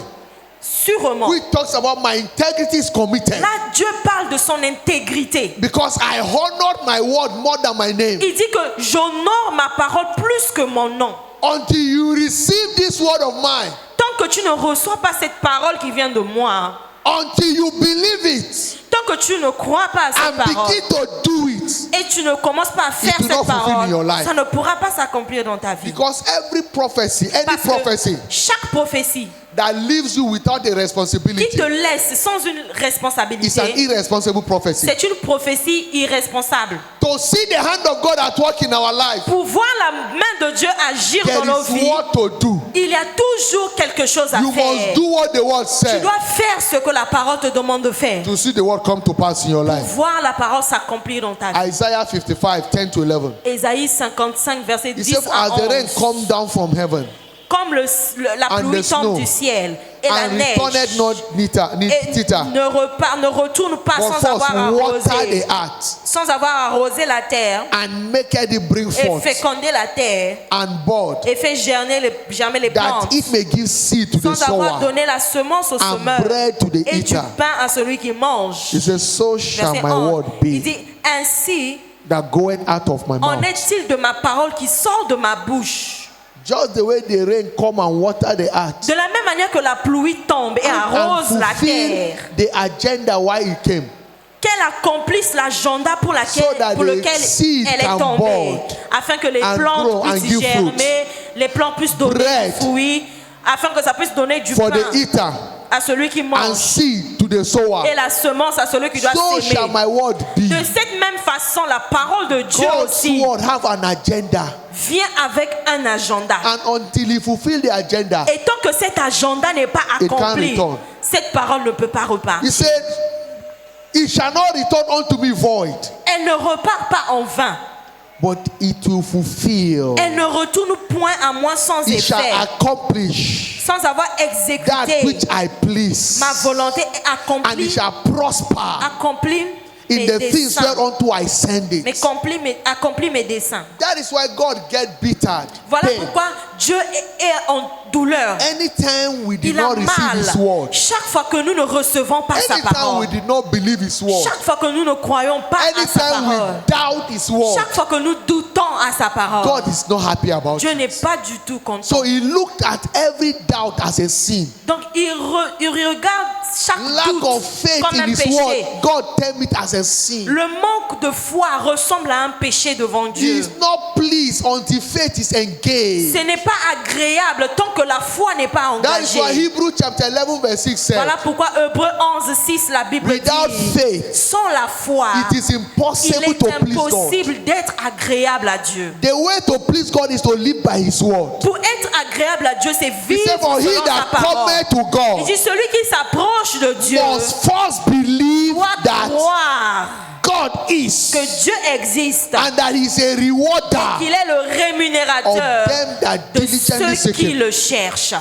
Sûrement. We talks about my integrity is committed. Là, Dieu parle de son intégrité. Because I honored my word more than my name. Il dit que j'honore ma parole plus que mon nom. Until you receive this word of mine, Tant que tu ne reçois pas cette parole qui vient de moi, until you believe it tant que tu ne crois pas à cette and parole begin to do it, et tu ne commences pas à faire will not cette fulfill in your parole, life. ça ne pourra pas s'accomplir dans ta vie. Because every prophecy, any Parce que prophecy chaque prophétie that leaves you without a qui responsibility te laisse sans une is an responsabilité, irresponsible prophecy. c'est une prophétie irresponsable. To see the hand of God at work in our life, Pour voir la main de Dieu agir there dans nos is vies, what to do. il y a toujours quelque chose à You faire. must do what the word Tu said dois faire ce que la parole te demande de faire. to see the word come to pass in your life. Voir la parole s'accomplir dans ta vie. Isaiah 55, 10 to 11. Ésaïe 55, verset He 10 said, à as the rain 11. come down from heaven Comme la and pluie the snow, tombe du ciel et la and returned neige not et thither, ne retourne pas but sans first avoir water arrosé, the earth, sans avoir arrosé la terre and make it bring et forth, féconder la terre and bud, et fait germer les that plantes, it may give seed to the sans avoir sower, donné la semence au and semeur bread to the et du eater. pain à celui qui mange. He says, so shall Verset my 11. word Il be dit, ainsi that goeth out of my en mouth. est-il de ma parole qui sort de ma bouche. Just the way the rain come and water the earth, De la même manière que la pluie tombe et arrose and la fulfill terre, the agenda why it came. qu'elle accomplisse l'agenda pour So that pour the lequel seed elle est can tombée, bud afin que les and plantes grow and puissent give germer, les plantes puissent donner bread du fruit, afin que ça puisse donner du for pain the eater à celui qui and mange seed to the sower. et la semence à celui qui doit So shall s'aimer. my word be. De cette même façon, la parole de Dieu God's aussi word have an agenda, vient avec un agenda. and until he fulfill the agenda, Et tant que cet agenda n'est pas It can't accompli, return. cette parole ne peut pas he repartir. said, it shall not return unto me void, Elle ne repart pas en vain. but it will fulfill. Elle ne retourne point à moi sans It shall effet, accomplish sans avoir that exécuté which I please, ma volonté et and it accompli, shall prosper accompli in mes the things desseins. whereunto I send it. Accompli mes desseins. That is why God get bitter. Voilà pain. pourquoi Dieu est en douleur. Anytime we did Il a not receive His mal. word, Chaque fois que nous ne recevons pas sa anytime parole, we did not believe His word, chaque fois que nous ne croyons pas à sa anytime we parole, doubt His word, chaque fois que nous doutons à sa parole, God is not happy about Dieu it. n'est pas du tout content. So He looked at every doubt as a sin. Donc il regarde chaque Lack doute of faith comme in un His péché. word, God termed it as a sin. Le manque de foi ressemble à un péché devant He Dieu. is not pleased until faith is engaged. Ce n'est pas agréable tant que la foi n'est pas That is why engagée. Hebrews chapter 11 verse 6 said, Voilà pourquoi Hébreux 11, 6, la Bible without dit, faith, sans la foi, it is il impossible est to please God. impossible d'être agréable à Dieu. The way to please God is to live by His word. Pour être agréable à Dieu, c'est He vivre said, for he selon sa that parole. cometh to Il God dit, celui qui s'approche de Dieu must first believe doit that croire God is, que Dieu existe, and that He is a rewarder qu'il est le of rémunérateur them that de diligently ceux seek qui Him. le cherchent.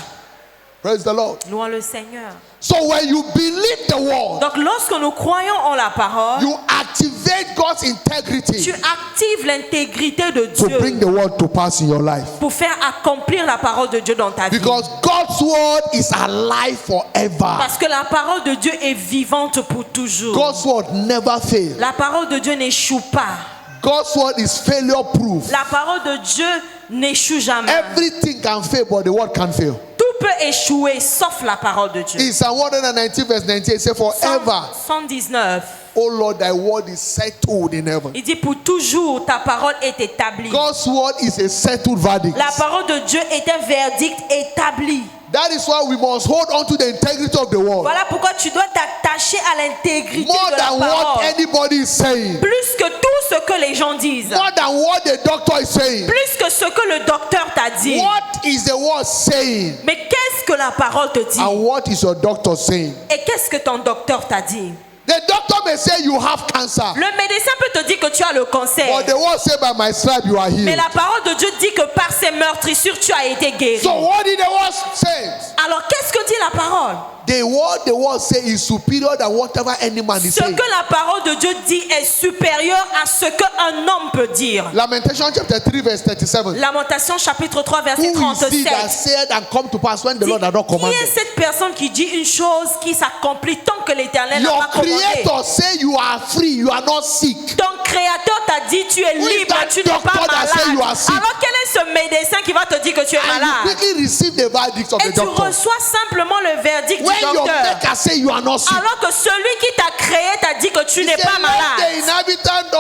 Praise the Lord. Louons le Seigneur. So when you believe the word, Donc lorsque nous croyons en la parole, you activate God's tu integrity actives l'intégrité de to bring Dieu the word to pass in your life. pour faire accomplir la parole de Dieu dans ta vie. Because God's word is alive forever. Parce que la parole de Dieu est vivante pour toujours. God's word never fails. La parole de Dieu n'échoue pas. God's word is failure proof. La parole de Dieu n'échoue jamais. Everything can fail, but the word can't fail. Tout peut échouer sauf la parole de Dieu. In Psalm 119 verse 98, it says, forever, 119. O Lord, thy word is settled in heaven. Il dit pour toujours ta parole est établie. God's word is a settled verdict. La parole de Dieu est un verdict établi. That is why we must hold on to the integrity of the word. Voilà pourquoi tu dois t'attacher à l'intégrité More de la than what parole. anybody is saying. Plus que tout ce que les gens disent. More than what the doctor is saying. Plus que ce que le docteur t'a dit. What is the word saying? Mais qu'est-ce que la parole te dit? And what is your doctor saying? Et qu'est-ce que ton docteur t'a dit? The doctor may say you have cancer, Le médecin peut te dire que tu as le cancer. but the word say by my stripe you are Mais healed. la parole de Dieu dit que par ses meurtrissures tu as été guéri. So what did the word say? Alors qu'est-ce que dit la parole? The word say is superior than whatever any man is Ce saying. que la parole de Dieu dit est supérieur à ce qu'un homme peut dire. Lamentation chapter 3 verse 37. Lamentation chapitre 3 verset Who is he that 37. said and come to pass when the Dit, Lord had not qui est commanded? cette personne qui dit une chose qui s'accomplit tant que l'Éternel n'a Your pas commandé? creator say you are free, you are not sick. Ton créateur t'a dit tu es Who is libre, that tu n'es pas doctor that say you malade. are sick? Alors quel est ce médecin qui va te dire que tu es and you malade. quickly receive the verdict of Et the tu doctor. reçois simplement le verdict When du your docteur. maker say you are not sick, Alors que celui qui t'a créé t'a dit que tu he n'es said, pas let malade. the inhabitant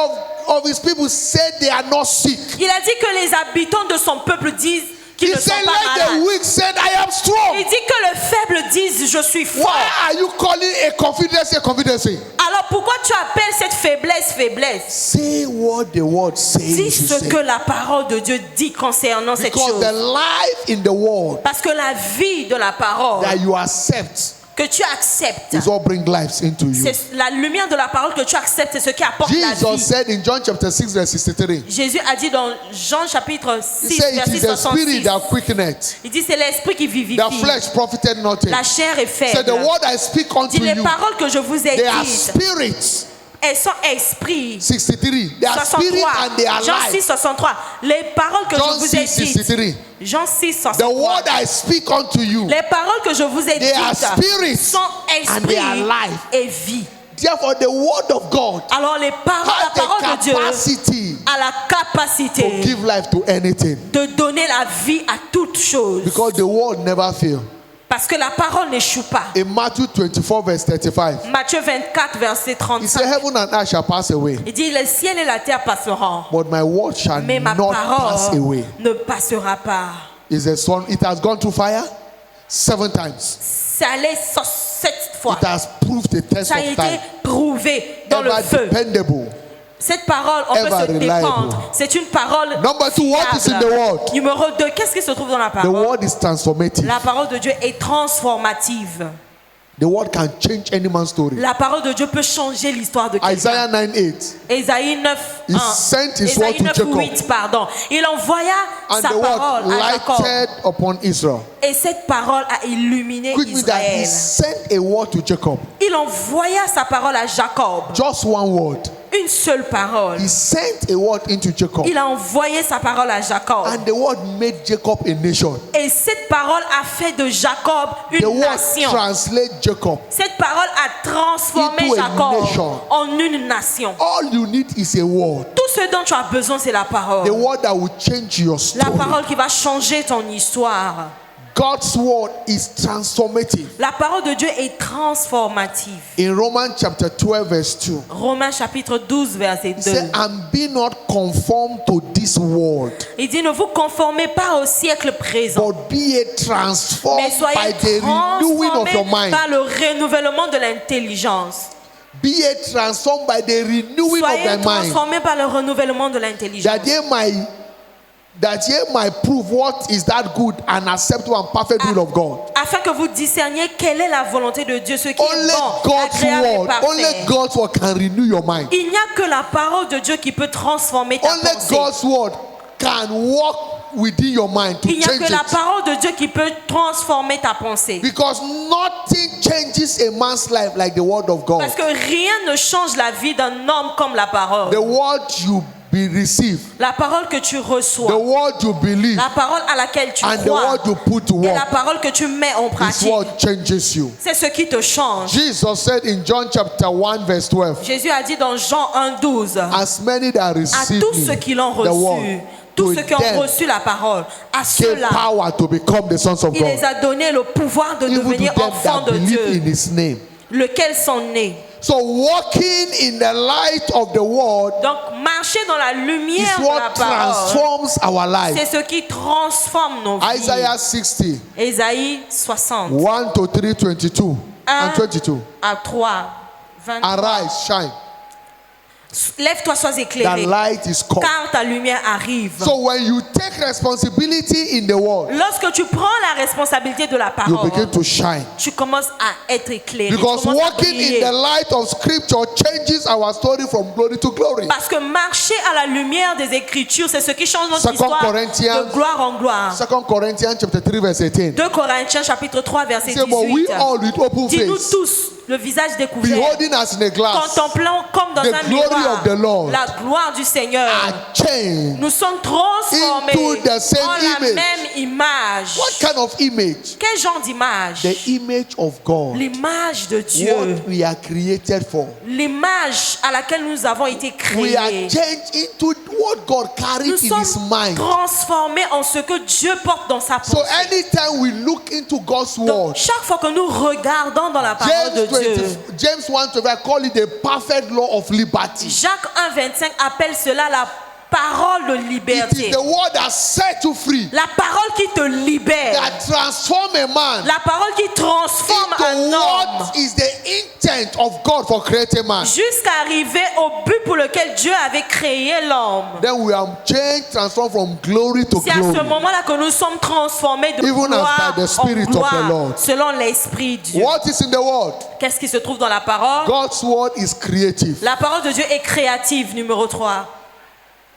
of his people said they are not sick. Il a dit que les habitants de son peuple disent qu'ils He ne sont said, pas let the malades. weak said I am strong. Il dit que le faible dise je suis Why fort. are you calling a confidence a confidence? Alors pourquoi tu appelles cette faiblesse faiblesse? Say what the word says. Dis you ce say. que la parole de Dieu dit concernant cette Because chose. the life in the world Parce que la vie de la parole that you accept que tu acceptes, is what brings life into you. c'est la lumière de la parole que tu acceptes, c'est ce qui apporte la Jesus vie. said in John chapter 6 verse 63, Jésus a dit dans Jean chapitre he 6, said it verset is the spirit 66, that quickeneth, il dit c'est l'esprit qui the vivifie, flesh profited nothing. la chair est So the faible. word I speak Il unto dit les you, paroles que je vous ai they are dites, spirits. elles sont esprits. 63. They are spirit 63. and they are Jean 6, life. 63. Les paroles que John je vous ai 6, dites. 63. Jean 6, The 63. word I speak unto you, Les paroles que je vous ai they are dites spirits sont and they are esprit life. et vie. Therefore the word of God Alors les paroles, la has parole the de Dieu capacity a la to capacité give life to anything. de donner la vie à toute chose. Because the word never fails. Parce que la parole n'échoue pas. In Matthew 24 verse 35, Matthieu 24, verset he said, 35. heaven and earth shall pass away, Il dit, le ciel et la terre passeront, but my word shall mais ma not pass parole away. ne passera pas. Is a son, it has gone through fire 7 times. C'est allé 7 fois. It has proved the test Ça a of été time. prouvé dans le Ever feu. dependable. Cette parole, on peut Ever se reliable. dépendre. C'est une parole Number 2, what is in the fiable. word? Numéro 2, qu'est-ce qui se trouve dans la The parole? word is transformative. La parole de Dieu est transformative. The word can change any man's story. La parole de Dieu peut changer l'histoire de Isaiah quelqu'un. 9:8. Ésaïe 9, He 1. sent his word Ésaïe to 9, Jacob. 8, pardon. Il envoya And sa the parole word à Jacob. lighted upon Israel. Et cette parole a illuminé Quick me that he Israël. sent a word to Jacob. Il envoya sa parole à Jacob. Just one word. Une seule parole. He sent a word into Jacob. Il a envoyé sa parole à Jacob. And the word made Jacob a nation. Et cette parole a fait de Jacob The une word nation. translate Jacob. Cette parole a transformé Into a Jacob nation. en une nation. All you need is a word. Tout ce dont tu as besoin, c'est la The parole. word that will change your La story. parole qui va changer ton histoire. God's word is transformative. La parole de Dieu est transformative. In Romans chapter 12 verse 2. Romains chapitre 12, verset He said, 2. and be not conformed to this world, Il dit, ne vous conformez pas au siècle présent, but be ye transformed mais by soyez the renewing of your transformés mind. par le renouvellement de l'intelligence. Be ye transformed by the renewing of Soyez thy mind, transformés par le renouvellement de l'intelligence. that ye might prove what is that good and acceptable and perfect will of God. Afin que vous discerniez quelle est la volonté de Dieu, ce qui Only est bon, God's agréable et word, only parfait. God's word can renew your mind. Il n'y a que la parole de Dieu qui peut transformer ta Only pensée. God's word can walk within your mind to Il n'y a change que la it. parole de Dieu qui peut transformer ta pensée. Because nothing changes a man's life like the word of God. Parce que rien ne change la vie d'un homme comme la parole. The word you receive, La parole que tu the reçois, word you believe, la parole à laquelle tu and the crois, word you put to et la work, parole que tu mets en this pratique, word changes you. c'est ce qui te change. Jesus said in John chapter 1 verse 12, Jésus a dit dans Jean 1,12, as many that à receive tous me, ceux qui l'ont the word, reçu, tous to ceux qui ont them reçu la parole, à gave ceux-là, power to become the sons of il les God. a donné le pouvoir de Even to devenir them enfants that de believe in Dieu, his name. lesquels sont nés. So walking in the light of the word Donc, marcher dans la is lumière de la what parole, transforms our life. c'est ce qui transforme nos vies. Isaiah 60, Ésaïe 60, 1 to 3, 22 and 1 22. à 3, 23. Arise, shine. Lève-toi, sois That éclairé, light is come. car ta lumière arrive. So when you take responsibility in the world, Lorsque tu prends la responsabilité de la you parole, begin to shine. tu commences à être éclairé. Because tu commences à walking in briller. the light of scripture changes our story from glory to glory. Parce que marcher à la lumière des Écritures, c'est ce qui change notre 2 histoire Corinthians- de gloire en gloire. 2 Corinthians chapter 3 verse 18. 2 Corinthiens chapitre 3 verset Say, but we 18. all with open Dis-nous face, tous le visage découvert, beholding as in a glass, contemplant comme dans the un glory miroir of the Lord, la gloire du Seigneur, are changed. nous sommes transformés into the same en la image. même image. What kind of image? Quel genre d'image? The image of God. L'image de Dieu. What we are created for. L'image à laquelle nous avons été We are créés. changed into what God carried Nous in His sommes mind. transformés en ce que Dieu porte dans sa So pensée. anytime we look into God's Donc, word, chaque fois que nous regardons dans la parole de Dieu, James 1:25 call it the perfect law of liberty. Jacques 1,25 appelle cela la parole de It liberté. is the word that set you free, La parole qui te libère. that transform a man La parole qui transforme un into homme. what is the intent of God for creating man. Jusqu'à arriver au but pour lequel Dieu avait créé l'homme. Then we are changed, transformed from glory to C'est à ce glory. moment-là que nous sommes transformés de Even as gloire by the Spirit en of the gloire, Lord. selon l'Esprit de Dieu. What is in the word? Qu'est-ce qui se trouve dans la parole? God's word is creative. La parole de Dieu est créative, numéro 3.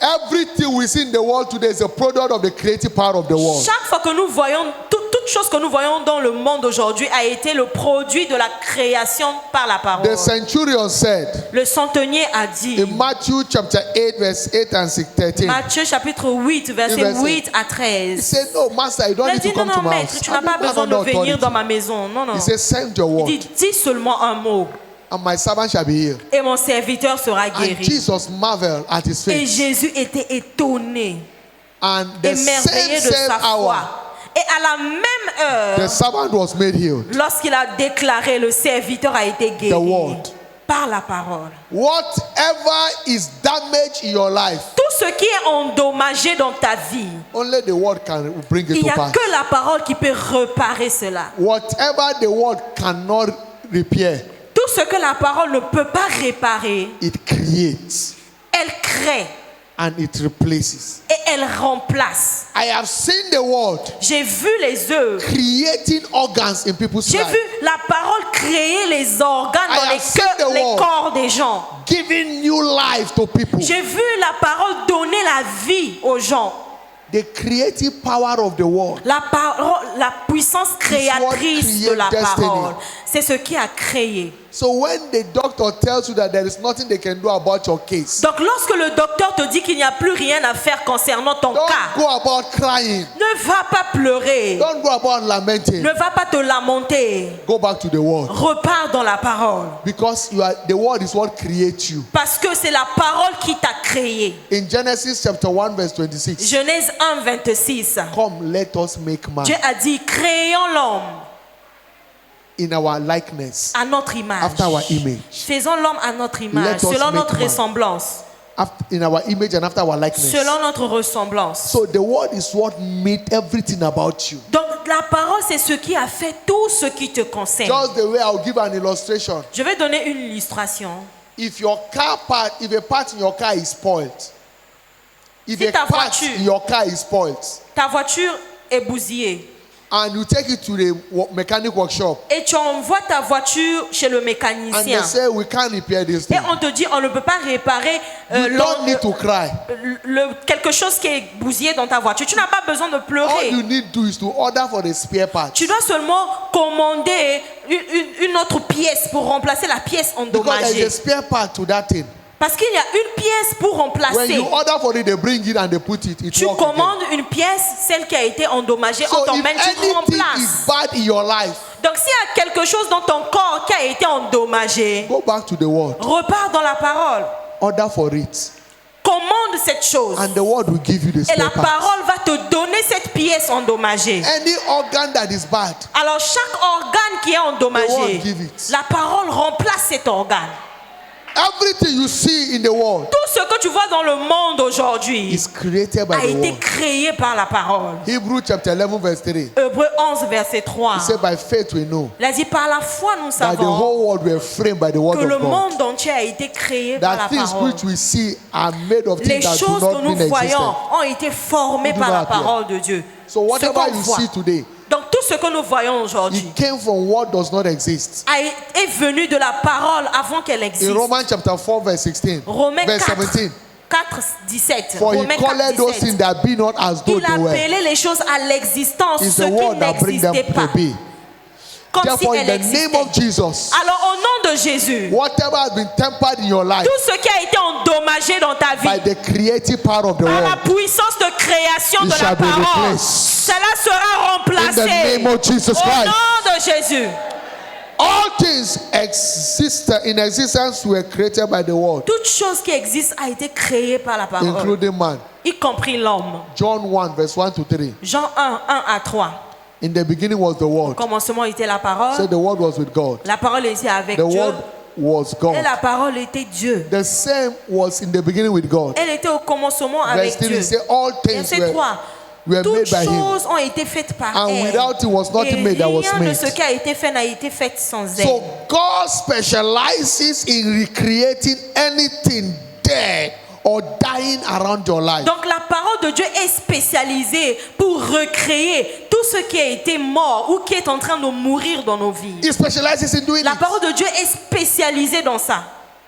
Everything we see in the world today is a product of the creative power of the world. Chaque fois que nous voyons, toute chose que nous voyons dans le monde aujourd'hui a été le produit de la création par la parole. The centurion said Le centenier a dit, in Matthew chapter 8 verse 8 and 13, Matthieu chapitre 8, verset Verset. 8 à he 13. said, no, master, you don't Il a need dit, to non, come to non, my maître, house. tu n'as I pas don't have besoin de no venir authority. dans ma maison. Non, non. He said, send your Il word, dit, dis seulement un mot and my servant shall be healed. et mon serviteur sera And guéri. Jesus marveled at his Et faith. Jésus était étonné, And the émerveillé de same sa hour, foi. Et à la même the heure, servant was made healed. lorsqu'il a déclaré, le serviteur a été guéri The word. par la parole. Whatever is damaged in your life, Tout ce qui est endommagé dans ta vie, only the word can bring it il to n'y a pass. que la parole qui peut réparer cela. Whatever the word cannot repair, Tout ce que la parole ne peut pas réparer, it creates elle crée and it replaces. et elle remplace. I have seen the word J'ai vu les œuvres. creating organs in people's J'ai lives, vu la parole créer les organes I dans have seen the les word. corps des gens. giving new life to people. J'ai vu la parole donner la vie aux gens. The creative power of the word. La parole, la puissance créatrice de la create destiny. parole, c'est ce qui a créé. So when the doctor tells you that there is nothing they can do about your case, Donc lorsque le docteur te dit qu'il n'y a plus rien à faire concernant ton don't cas, go about crying. ne va pas pleurer, Don't go about lamenting. ne va pas te lamenter. Go back to the word. Repars dans la parole. Because the word is what creates you. Parce que c'est la parole qui t'a créé. In Genesis chapter 1 verse 26, Genèse 1, 26. come let us make man Dieu a dit, créons l'homme in our likeness, à notre image. after our image. Faisons l'homme à notre image, Let us selon make notre man. ressemblance. In our image and after our likeness. Selon notre ressemblance. So the word is what made everything about you. Donc la parole, c'est ce qui a fait tout ce qui te concerne. Just the way I'll give an illustration. Je vais donner une illustration. If a part in your car is spoiled, if Si a ta part voiture- in your car is spoiled, Ta voiture est bousillée and you take it to the mechanic workshop, et tu envoies ta voiture chez le and they mécanicien. say we can't repair this Et thing, on te dit, on ne peut pas réparer you don't need to cry. quelque chose qui est bousillé dans ta voiture. Tu n'as pas besoin de All pleurer. you need to do is to order for the spare part. Tu dois seulement commander une autre pièce pour remplacer la pièce Because there endommagée. is a spare part to that thing. Parce qu'il y a une pièce pour When remplacer. you order for it, they bring it and they put it. It Tu works again. commandes une pièce, celle qui a été endommagée, on So if t'emmène, tu anything is remplaces. bad in your life, Donc s'il y a quelque chose dans ton corps qui a été endommagé, go back to the word. repars dans la parole. Order for it. Commande cette chose. And the word will give you the Et la spare part. parole va te donner cette pièce endommagée. Any organ that is bad, Alors chaque organe qui est the word endommagé, give it. la parole remplace cet organe. Everything you see in the world Tout ce que tu vois dans le monde aujourd'hui is created by a the été word. créé par la parole. Hebrew chapter 11 verse 3. Hébreux 11, verset 3. He said, by faith we know Il a dit, par la foi, nous that the savons whole world were framed by the word que le of God. monde entier a été créé par That la things parole. which we see are made of Les things that do choses que not nous mean voyons existent. ont été formées Do par not la appear. parole de Dieu. So Ce whatever qu'on you voit. see today, Donc tout ce que nous voyons aujourd'hui it came from what does not exist. est venu de la parole avant qu'elle existe. In Romans chapter 4 verse 16, Romains verse 4, 17. 4, 17. For he Romains 4, called those 17. things that be not as though Il they were. appelait les choses à l'existence, It's ce the qui word that brings them n'existait to pas. be. Comme si Therefore, in elle the name existait. of Jesus, Alors au de Jésus, whatever has been tempered in your life tout ce qui a été endommagé dans ta by vie, the creative power of the par la world, puissance de création it de la shall be parole, replaced. cela sera in the remplacé name of Jesus au Christ. nom de Jésus. All things in existence were created by the word, Toute chose qui existe a été créée par la parole, including man. y compris l'homme. John 1, verse 1 to 3. Jean 1, 1 à 3. In the beginning was the Au word. commencement était la parole. So the word was with God. La parole était avec The Dieu. word was Et God. la parole était Dieu. The same was in the beginning with God. Elle était au commencement Verse avec 3 Dieu. it says all things Verset 3. were Toutes made by him. choses ont été faites par And elle. without it was nothing Et made that was rien de made. ce qui a été fait n'a été fait sans elle. So God specializes in recreating anything dead or dying around your life. Donc la parole de Dieu est spécialisée pour recréer tout ce qui a été mort ou qui est en train de mourir dans nos vies. He specializes in doing La it. parole de Dieu est spécialisée dans ça.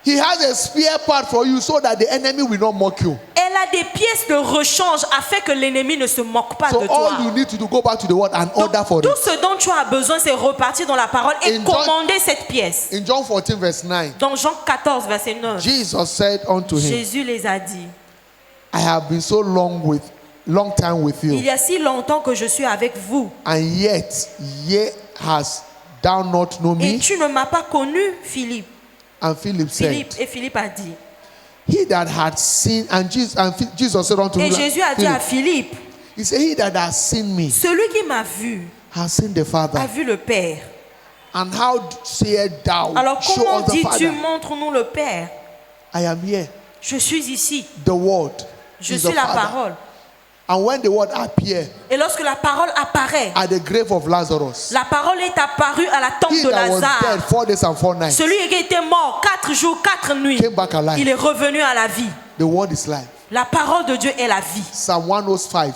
He has a spare part for you so that the enemy will not mock you. Elle a des pièces de rechange afin que l'ennemi ne se moque pas So de toi. all you need to do, go back to the word and Donc, order for tout it. ce dont tu as besoin, c'est repartir dans la parole et In John- commander cette pièce. In John 14, verse 9, Dans Jean 14, verset 9, Jesus said unto him, Jésus les a dit, I have been so long time with il you, y a si longtemps que je suis avec vous and yet hast thou not known et me? tu ne m'as pas connu, Philippe. And Philip said, Et Philippe a dit. He that had seen, and Jesus said unto Et him, Jésus a dit à Philip, Philippe, he said, He that has seen me celui qui m'a vu has seen the a Father. vu le Père. And how sayest thou, Alors show comment us the dis-tu, Father? montre-nous le Père? I am here. Je suis ici, The word je is suis the la Father. parole. And when the word appeared Et lorsque la parole apparaît, at the grave of Lazarus, la parole est apparue à la tombe he de that was dead Lazare. 4 days and 4 nights Celui qui était mort 4 jours, 4 nuits, came back alive. il est revenu à la vie. The word is life. La parole de Dieu est la vie. Psalm 105,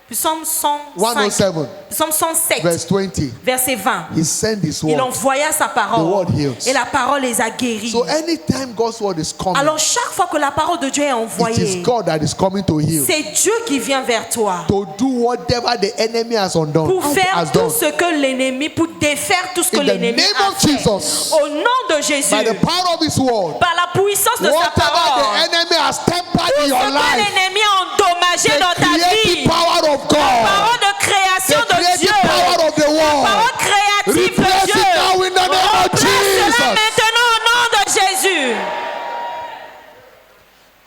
Psaume 107, 105, Psaume 107, verse 20. verset 20. He sent his Il word. envoya sa The parole word heals. et la parole les a guéris. So anytime God's word is coming, Alors chaque fois que la parole de Dieu est it is envoyée, God that is coming to heal. c'est Dieu qui vient vers toi To do whatever the enemy has undone. pour faire Has tout done. ce que l'ennemi, pour défaire tout ce que In the l'ennemi name a of fait. Jesus. Au nom de Jésus, By the power of his word, par la puissance de sa whatever parole, the enemy has tempered tout in ce your que life, l'ennemi a endommagé the dans ta creative vie, power of God, parole de création the de Dieu, creative power of the world, parole créative de replace Dieu, it now in the name of remplace cela Jesus. maintenant au nom de Jésus.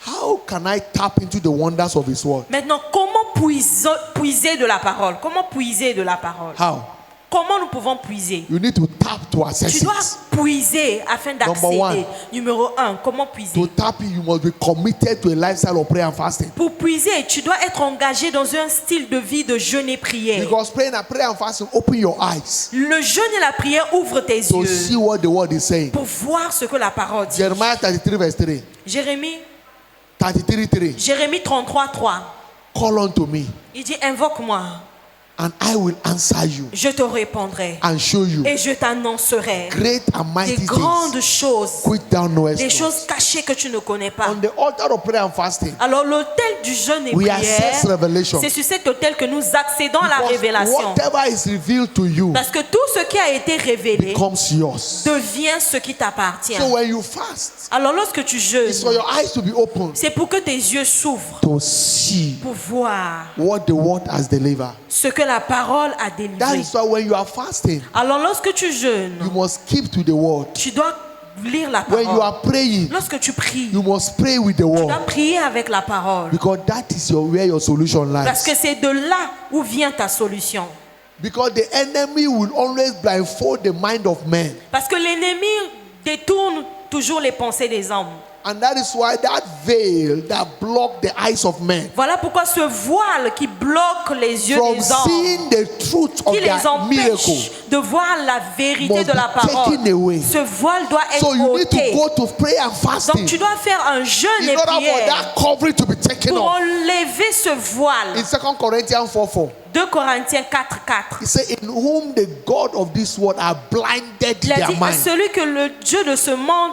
How can I tap into the wonders of his word? Maintenant, comment puiser de la parole? Comment puiser de la parole? How? Comment nous pouvons puiser? You need to tap to access Tu dois it. puiser afin Number one. d'accéder. Numéro 1, comment To puiser? tap it, you must be committed to a lifestyle of prayer and fasting. Pour puiser, tu dois être engagé dans un style de vie de jeûne et prière. Because prayer and fasting open your eyes Le jeûne et la prière ouvrent tes to see yeux what the word is saying. pour voir ce que la parole dit. Jeremiah 33 verse 3. Jérémie 33:3. 33, 3. Call unto me, Il dit, invoque-moi, and I will answer you je te répondrai and show you et je t'annoncerai great and des mighty grandes things choses, which thou knowest des not. choses cachées que tu ne connais pas. On the altar of prayer and fasting, Alors l'autel du jeûne et we prière, access revelation. c'est sur cet autel que nous accédons à la Because révélation. whatever is revealed to you Parce que tout ce qui a été révélé becomes yours. devient ce qui t'appartient. So when you fast, Alors lorsque tu it's for jeûnes, your eyes to be open c'est pour que tes yeux s'ouvrent, to see pour voir what the word has delivered. ce que la parole a That délivré. is why when you are fasting, Alors lorsque tu jeûnes, you must keep to the word. tu dois lire la When you parole. are praying, Lorsque tu pries, you must pray with the tu dois word. prier avec la parole. Because that is where your solution Parce que lies. c'est de là où vient ta solution. Because the enemy will always blindfold the mind of man. Parce que l'ennemi détourne toujours les pensées des hommes. And that is why that veil that blocked the eyes of men Voilà pourquoi ce voile qui bloque les yeux from des hommes, seeing the truth of qui les their miracle. empêche de voir la vérité must de la be parole, taken away. ce voile doit être So you need to ôté. go to prayer and Donc fasting tu dois faire un jeûne in et order for prière that covering to be taken pour off. enlever ce voile. In 2 Corinthians 4:4, 2 Corinthiens 4, 4. he said, in whom the God of this world are blinded Il a their dit à mind. celui que le Dieu de ce monde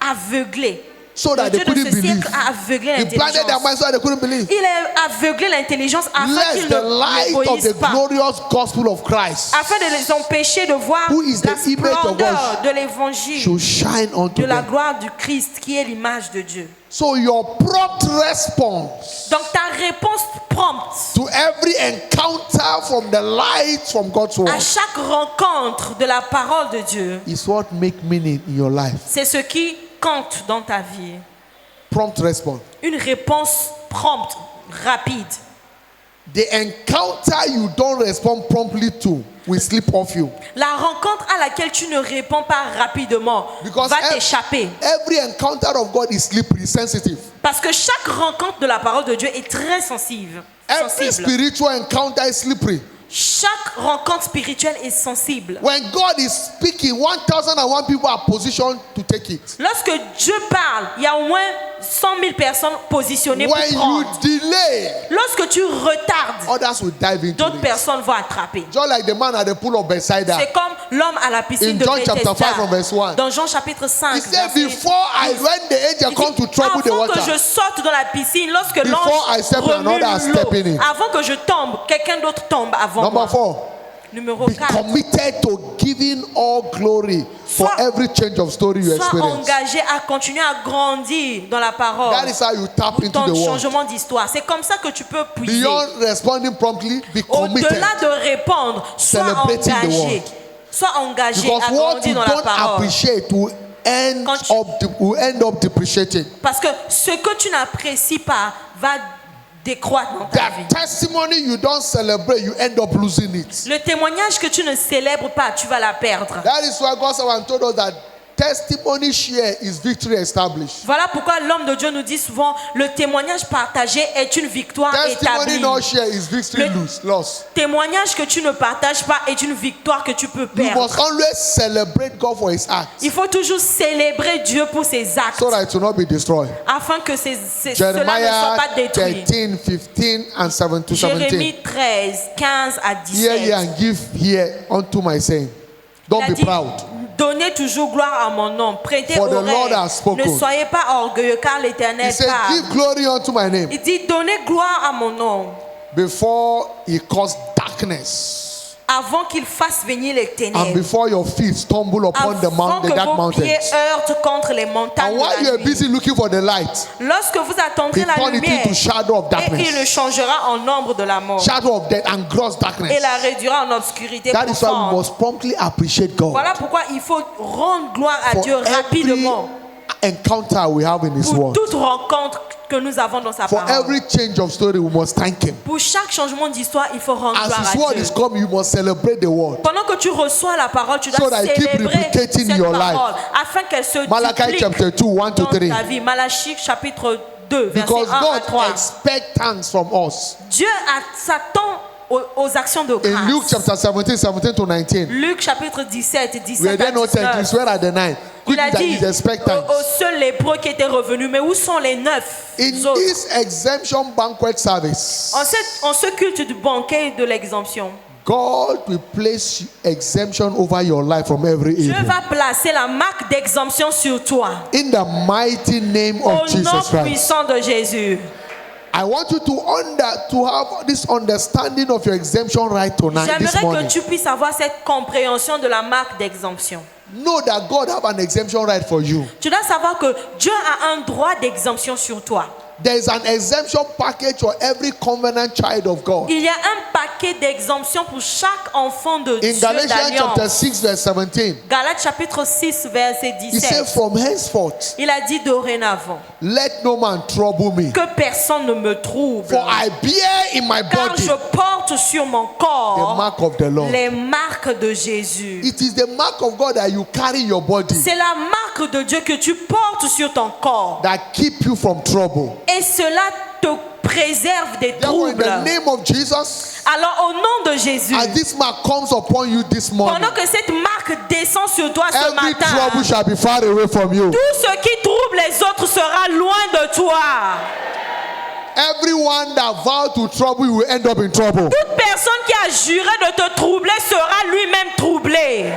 a aveuglé. so that Le they Dieu de couldn't ce believe. siècle a aveuglé He blinded their l'intelligence. minds so that they couldn't believe. Il a aveuglé l'intelligence afin Lest qu'ils the light of n'obéissent the pas. glorious gospel of Christ Afin de les empêcher de voir Who is the la image of splendeur God, de l'évangile, should shine unto de la them. gloire du Christ qui est l'image de Dieu. So your prompt response Donc ta réponse prompte to every encounter from the light from God's à word chaque rencontre de la parole de Dieu, is what make meaning in your life. c'est ce qui compte dans ta vie. Prompt response. Une réponse prompte, rapide. The encounter you don't respond promptly to will slip off you. La rencontre à laquelle tu ne réponds pas rapidement Because va t'échapper. every encounter of God is slippery, sensitive. Parce que chaque rencontre de la parole de Dieu est très sensible. Every spiritual encounter is slippery. Chaque rencontre spirituelle est sensible. When God is speaking, 1,001 people are positioned to take it. Lorsque Dieu parle, il y a au moins 100 000 personnes positionnées When pour you prendre. delay, Lorsque tu retardes, others will dive into d'autres it. personnes vont attraper. Just like the man at the pool of Bethsaida. C'est comme l'homme à la piscine In de John chapter 5 from verse Bethesda. 1. Dans Jean chapitre 5, He said, verset before when the angel il come to dit, trouble the avant que je water, sorte dans la piscine, lorsque Before I l'ange step in, remue another step in it. l'eau, avant que je tombe, quelqu'un d'autre tombe avant number moi. 4, Numéro be 4. committed to giving all glory for Sois- every change of story you Sois experience. engagé à continuer à grandir dans la parole. That is how you tap into Ton the world. changement d'histoire. C'est comme ça que tu peux puiser. Beyond responding promptly, be committed. Au-delà de répondre, sois Celebrating the engagé. word. Sois engagé Because à what grandir you dans la don't parole. appreciate will end up depreciating. Parce que ce que tu n'apprécies pas va décroître dans ta vie. That testimony you don't celebrate, you end up losing it. Le témoignage que tu ne célèbres pas, tu vas la perdre. That is why God's servant told us that testimony share is victory established. Voilà pourquoi l'homme de Dieu nous dit souvent, le témoignage partagé est une victoire Testimony établie. not share is victory Le- loss. Témoignage que tu ne partages pas est une victoire que tu peux You perdre. must always celebrate God for his acts Il faut toujours célébrer Dieu pour ses actes so that it will not be destroyed. afin que cela ne soit Jeremiah pas détruit. 13, 15 and 7 to 17. Jérémie 13, 15 à Hear ye 17. and give here unto my saying. Don't Il a be dit, proud. donnez toujours gloire à mon nom. Prêtez For the Lord oreille. has spoken. Ne soyez pas orgueilleux car He l'Éternel said, give parle. glory unto my name. Il dit, donnez gloire à mon nom Before he caused darkness avant qu'il fasse venir les and ténèbres. before your feet stumble upon the Avant que dark vos pieds mountains. heurtent contre les montagnes And de while la you are nuit. busy looking for the light, Lorsque vous attendrez he la turned it lumière, into shadow of et il le darkness. changera en ombre de la mort. Shadow of death and gross darkness. Et la réduira en obscurité That is why we profonde. must promptly appreciate God Voilà pourquoi il faut rendre gloire à for Dieu every rapidement. encounter we have in his Pour word. toute rencontre que nous avons dans sa For parole. every change of story, we must thank him. Pour chaque changement d'histoire, il faut rendre As gloire his à word Dieu. is come, you must celebrate the word. Pendant que tu reçois la parole, tu So dois that it keep célébrer replicating cette your parole afin qu'elle se Malachi duplique chapter 2, 1 to dans 3. ta vie. Malachie chapitre 2, verset Because 1 à God 3. expects thanks from us. Dieu s'attend aux actions de grâce. In Luke chapter 17, 17 to 19, Luc chapitre 17, we 17 are there à not 10, 19. where are the 9? Il Quick a that dit is expect aux thanks. seuls lépreux qui étaient revenus, mais où sont les 9 In autres? this exemption banquet service, En ce culte du banquet de l'exemption, God will place exemption over your life from every Dieu evil. va placer la marque d'exemption sur toi. In the mighty name Au of nom Jesus Christ. puissant de Jésus. I want you to have this understanding of your exemption right tonight, this J'aimerais que morning. tu puisses avoir cette compréhension de la marque d'exemption. Know that God have an exemption right for you. Tu dois savoir que Dieu a un droit d'exemption sur toi. There is an exemption package for every covenant child of God. Il y a un paquet d'exemption pour chaque enfant de In Dieu Galatians chapter d'alliance. 6 verse 17, Galates chapitre 6 verset he said, 17. from henceforth, Il a dit dorénavant let no man trouble me. que personne ne me trouble. For I bear in my Car body je porte sur mon the corps mark of the Lord. les marques de Jésus. It is the mark of God that you carry your body C'est la marque de Dieu que tu portes sur ton corps. that keep you from trouble. Et cela te préserve des Therefore, in troubles. the name of Jesus, Alors au nom de Jésus, as this mark comes upon you this morning, pendant que cette marque descend sur toi ce every matin, trouble shall be far away from you. tout ce qui trouble les autres sera loin de toi. Everyone that vowed to trouble you will end up in trouble. Toute personne qui a juré de te troubler sera lui-même troublé.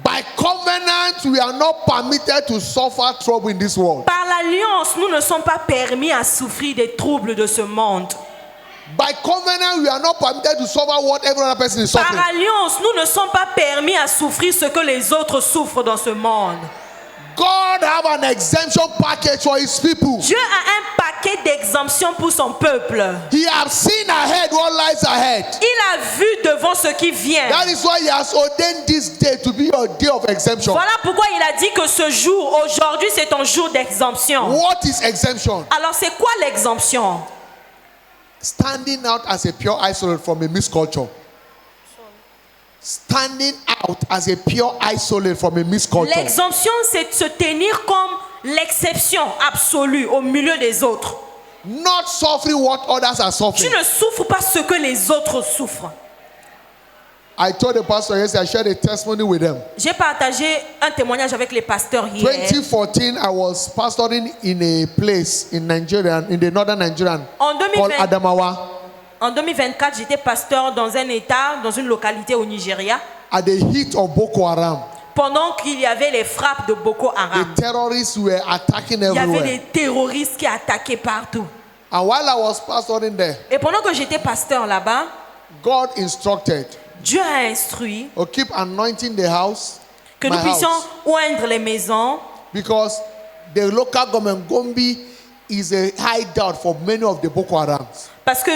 By By covenant, we are not permitted to suffer trouble in this world. Par l'alliance, nous ne sommes pas permis à souffrir des troubles de ce monde. By covenant, we are not permitted to suffer what every other person is Par suffering. alliance, nous ne sommes pas permis à souffrir ce que les autres souffrent dans ce monde. God have an exemption package for his people. Dieu a un paquet d'exemptions pour son peuple. He has seen ahead what lies ahead. Il a vu devant ce qui vient. That is why he has ordained this day to be your day of exemption. Voilà pourquoi il a dit que ce jour, aujourd'hui, c'est ton jour d'exemption. What is exemption? Alors, c'est quoi l'exemption? Standing out as a pure isolate from a mixed culture. Standing out as a pure isolate from a mixed culture. L'exemption, c'est de se tenir comme l'exception absolue au milieu des autres. Not suffering what others are Tu suffering. ne souffres pas ce que les autres souffrent. I told the pastor yesterday, I shared a testimony with them. J'ai partagé un témoignage avec les pasteurs hier. 2014, I was pastoring in a place in Nigeria, in the northern Nigerian, En called 2020, Adamawa. en 2024, j'étais pasteur dans un état, dans une localité au Nigeria, At the heat of Boko Haram, pendant qu'il y avait les frappes de Boko Haram. the terrorists were attacking Il y avait everywhere. des terroristes qui attaquaient partout. And while I was pastoring there, Et pendant que j'étais pasteur là-bas, God instructed, Dieu a instruit keep anointing the house, que my nous puissions house, oindre les maisons, because the local government Gombe is a hideout for many of the Boko Harams. parce que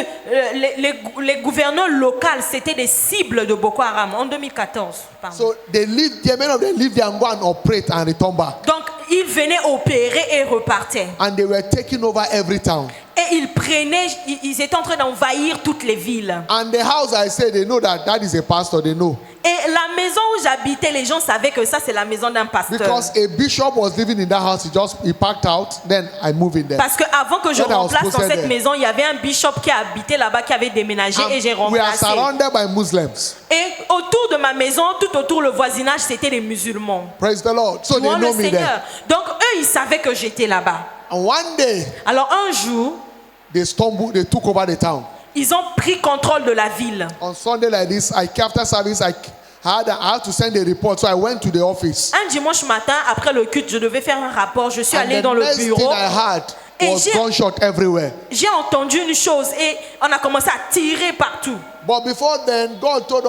les gouverneurs locaux, c'était des cibles de Boko Haram en 2014. Pardon. So they live there, many of them live there and go and operate and return back. Donc, ils venaient opérer et repartaient. And they were taking over every town. Et ils prenaient, ils étaient en train d'envahir toutes les villes. And the house, I said, they know that is a pastor, they know. Et la maison où j'habitais, les gens savaient que ça, c'est la maison d'un pasteur. Because a bishop was living in that house, he packed out, then I moved in there. Parce qu'avant que je When I was remplace dans posted cette there. maison, il y avait un bishop qui habitait là-bas, qui avait déménagé et j'ai And we are remplacé. surrounded by Muslims. Et autour de ma maison, tout autour le voisinage, c'était les musulmans. Praise the Lord. So they Louons know le me Seigneur. there. Donc eux, ils savaient que j'étais là-bas. And one day, Alors un jour, they took over the town. ils ont pris contrôle de la ville. On Sunday like this, after service, I had to send a report, so I went to the office. Un dimanche matin, après le culte, je devais faire un rapport. Je suis And allée the dans le next thing bureau. I had Et was gunshot everywhere. J'ai entendu une chose et on a commencé à tirer partout. But before then, God told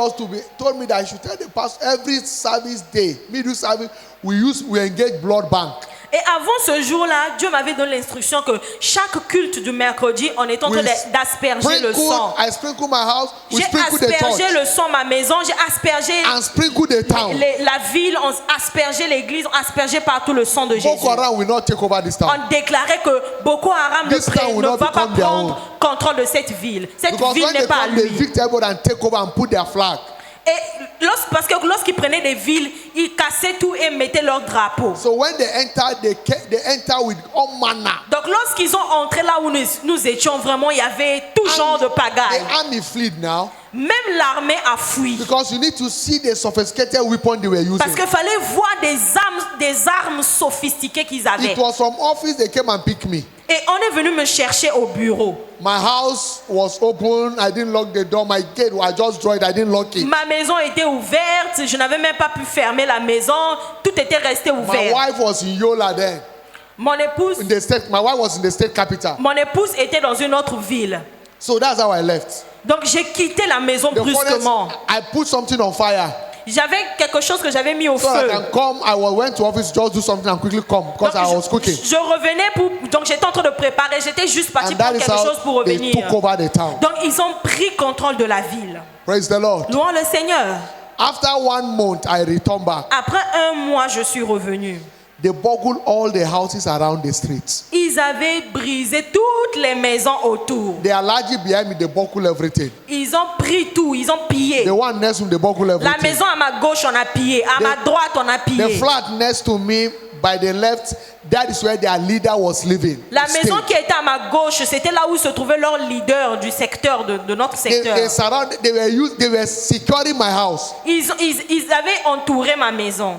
me that I should tell the pastor every service day, middle service, we engage blood bank. Et avant ce jour-là, Dieu m'avait donné l'instruction que chaque culte du mercredi, on est en train d'asperger le sang. I sprinkle my house, we J'ai sprinkle the aspergé church, le sang ma maison, j'ai aspergé and sprinkle the town. la ville, on aspergeait l'église, on aspergeait partout le sang de Jésus. Boko Haram will not take over this town. On déclarait que Boko Haram This town will ne not va pas become their own. prendre contrôle de cette ville. Cette Because ville when they n'est pas à come, they lui. evict everybody and take over and put their flag. Et parce que lorsqu'ils prenaient des villes, ils cassaient tout et mettaient leur drapeau. So when they enter with all manner. Donc lorsqu'ils ont entré là où nous étions, vraiment, il y avait tout genre de pagaille. The army fled now Même l'armée a fui. because you need to see the sophisticated weapon they were using. Parce qu'il fallait voir des armes sophistiquées qu'ils avaient. It was from office they came and picked me. Et on est venu me chercher au bureau. My house was open. I didn't lock the door. My gate was just droid. I didn't lock it. Ma maison était ouverte. Je n'avais même pas pu fermer la maison. Tout était resté My ouvert. wife was in Yola then. Mon épouse My wife was in the state capital. était dans une autre ville. So that's how I left. Donc j'ai quitté la maison The brusquement. furnace, I put something on fire. J'avais quelque chose que j'avais mis au So I feu. can come. went to office just do something and quickly come because Donc, I was cooking. je revenais donc j'étais en train de préparer. J'étais juste parti And pour that is quelque how chose pour they revenir. took over the town. Donc ils ont pris contrôle de la ville. Praise the Lord. Louons le Seigneur. After 1 month, I returned back. Après un mois, je suis revenu. They boggled all the houses around the streets. Ils avaient brisé toutes les maisons autour. They are largely behind me. They boggled everything. Ils ont pris tout, ils ont pillé. The one next to me, they boggled La everything. maison à ma gauche, on a pillé. À ma droite, on a The pillé. flat next to me, by the left, that is where their leader was living. La maison Stayed. qui était à ma gauche, c'était là où se trouvait leur leader du secteur, de notre secteur. They were securing my house. Ils avaient entouré ma maison.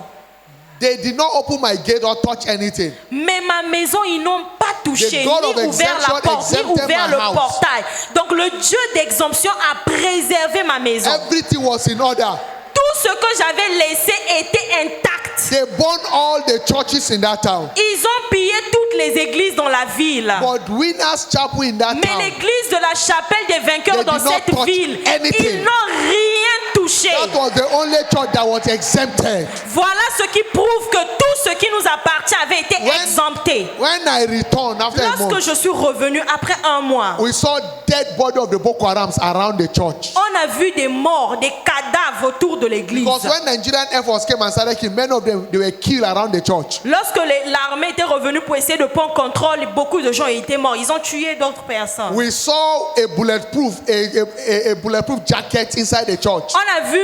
They did not open my gate or touch anything. Mais ma maison, ils n'ont pas touché, The God of ni ouvert la exemption porte, ni exempted ouvert my le house. portail. Donc le Dieu d'exemption a préservé ma maison. Everything was in order. Tout ce que j'avais laissé était intact. They burned all the churches in that town. Ils ont pillé toutes les églises dans la ville. But Winners Chapel in that Mais town, l'église de la chapelle des vainqueurs They dans did not cette touch ville, anything. ils n'ont rien touché. that was the only church that was exempted. Voilà ce qui prouve que tout ce qui nous appartient avait été exempté. When I returned after a Lorsque month, je suis revenu après un mois, we saw dead body of the Boko Harams around the church. on a vu des morts, des cadavres autour de l'église. Because when Nigerian Air Force came and started killing, many of them, they were killed around the church. Lorsque l'armée était revenue pour essayer de prendre contrôle, beaucoup de gens étaient morts. Ils ont tué d'autres personnes. We saw a bulletproof jacket inside the church. On a vu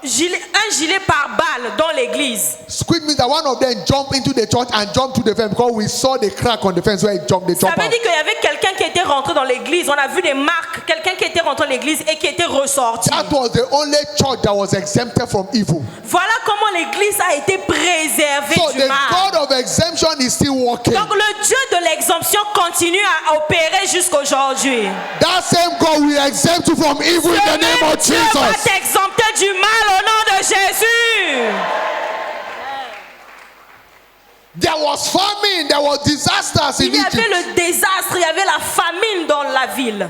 un gilet pare-balles dans l'église. Squid means that one of them jumped into the church and jumped to the fence because we saw the crack on the fence where he jumped. They Ça jumped veut out. dire qu'il y avait quelqu'un qui était rentré dans l'église. On a vu des marques, quelqu'un qui était rentré dans l'église et qui était ressorti. That was the only church that was exempted from evil. Voilà comment l'église a été préservée So du the mal. God of exemption is still working. Donc le Dieu de l'exemption continue à opérer jusqu'aujourd'hui. That same God will exempt you from evil in the name of Dieu va Jesus. t'exempter du mal au nom de Jésus. There was famine, there was disasters in Il y avait Egypt. le désastre, il y avait la famine dans la ville.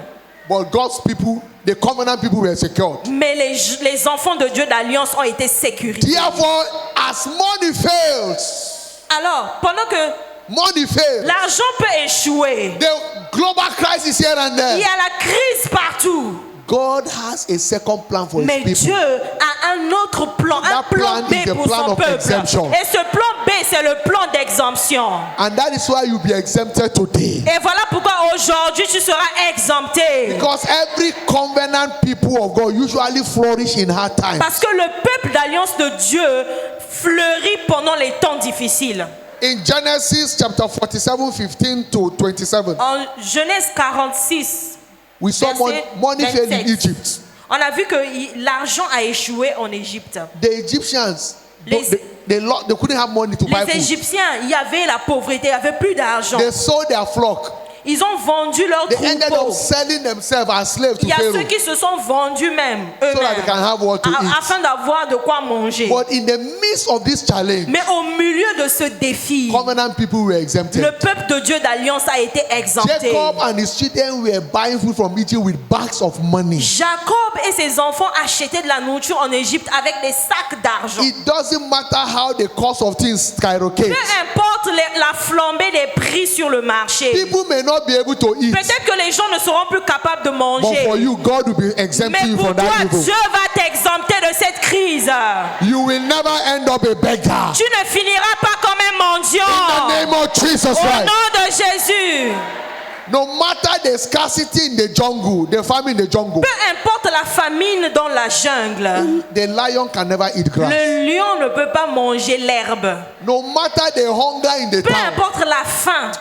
But God's people, the covenant people, were secured. Mais les enfants de Dieu d'alliance ont été sécurisés. Therefore, as money fails, Alors, pendant que money fails. l'argent peut échouer, The global crisis here and il y there. a la crise partout. God has a second plan for Mais his Dieu people. a un autre plan, un That plan plan B is the pour plan son of peuple. exemption. Et ce plan B, c'est le plan d'exemption. And that is why you'll be exempted today. Et voilà pourquoi aujourd'hui tu seras exempté. Because every covenant people of God usually flourish in hard times. Parce que le peuple d'alliance de Dieu fleurit pendant les temps difficiles. In Genesis chapter 47, 15 to 27, En Genèse 46, we saw verset money fail in 27. Egypt. On a vu que l'argent a échoué en Égypte. The Egyptians, Les- they couldn't have money to buy Les food. Égyptiens, il y avait la pauvreté, il n'y avait plus d'argent. They sold their flock. Ils ont vendu leurs They ended up troupeaux. selling themselves as slaves to Il y a Pharaoh ceux qui se sont vendus même so that they can eux-mêmes have what to eat. afin d'avoir de quoi manger. But in the midst of this challenge, Mais au milieu de ce défi, covenant people were exempted. le peuple de Dieu d'alliance a été exempté. Jacob and his children were buying food from Egypt with bags of money. Jacob et ses enfants achetaient de la nourriture en Égypte avec des sacs d'argent. It doesn't matter how the cost of things skyrockets. Peu importe la flambée des prix sur le marché. People may not be able to eat, Peut-être que les gens ne seront plus capables de but for manger. you, God will be exempting Mais you pour from toi, that evil. Dieu va t'exempter de cette crise. You will never end up a beggar. Tu ne finiras pas comme un In the mendiant. name of Jesus Au Christ. nom de Jésus. No matter the scarcity in the jungle, the famine in the jungle, Peu importe la famine dans la jungle, the lion can never eat grass. le lion ne peut pas manger l'herbe. No matter the hunger in the Peu town, importe la faim,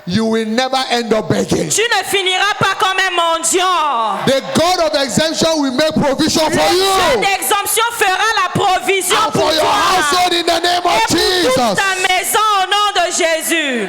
you will never end up begging. tu ne finiras pas comme un mendiant. The God of exemption will make provision for Le Dieu you d'exemption fera la provision and pour for your toi household in the name et of pour toute Jesus. ta maison au nom de Jésus.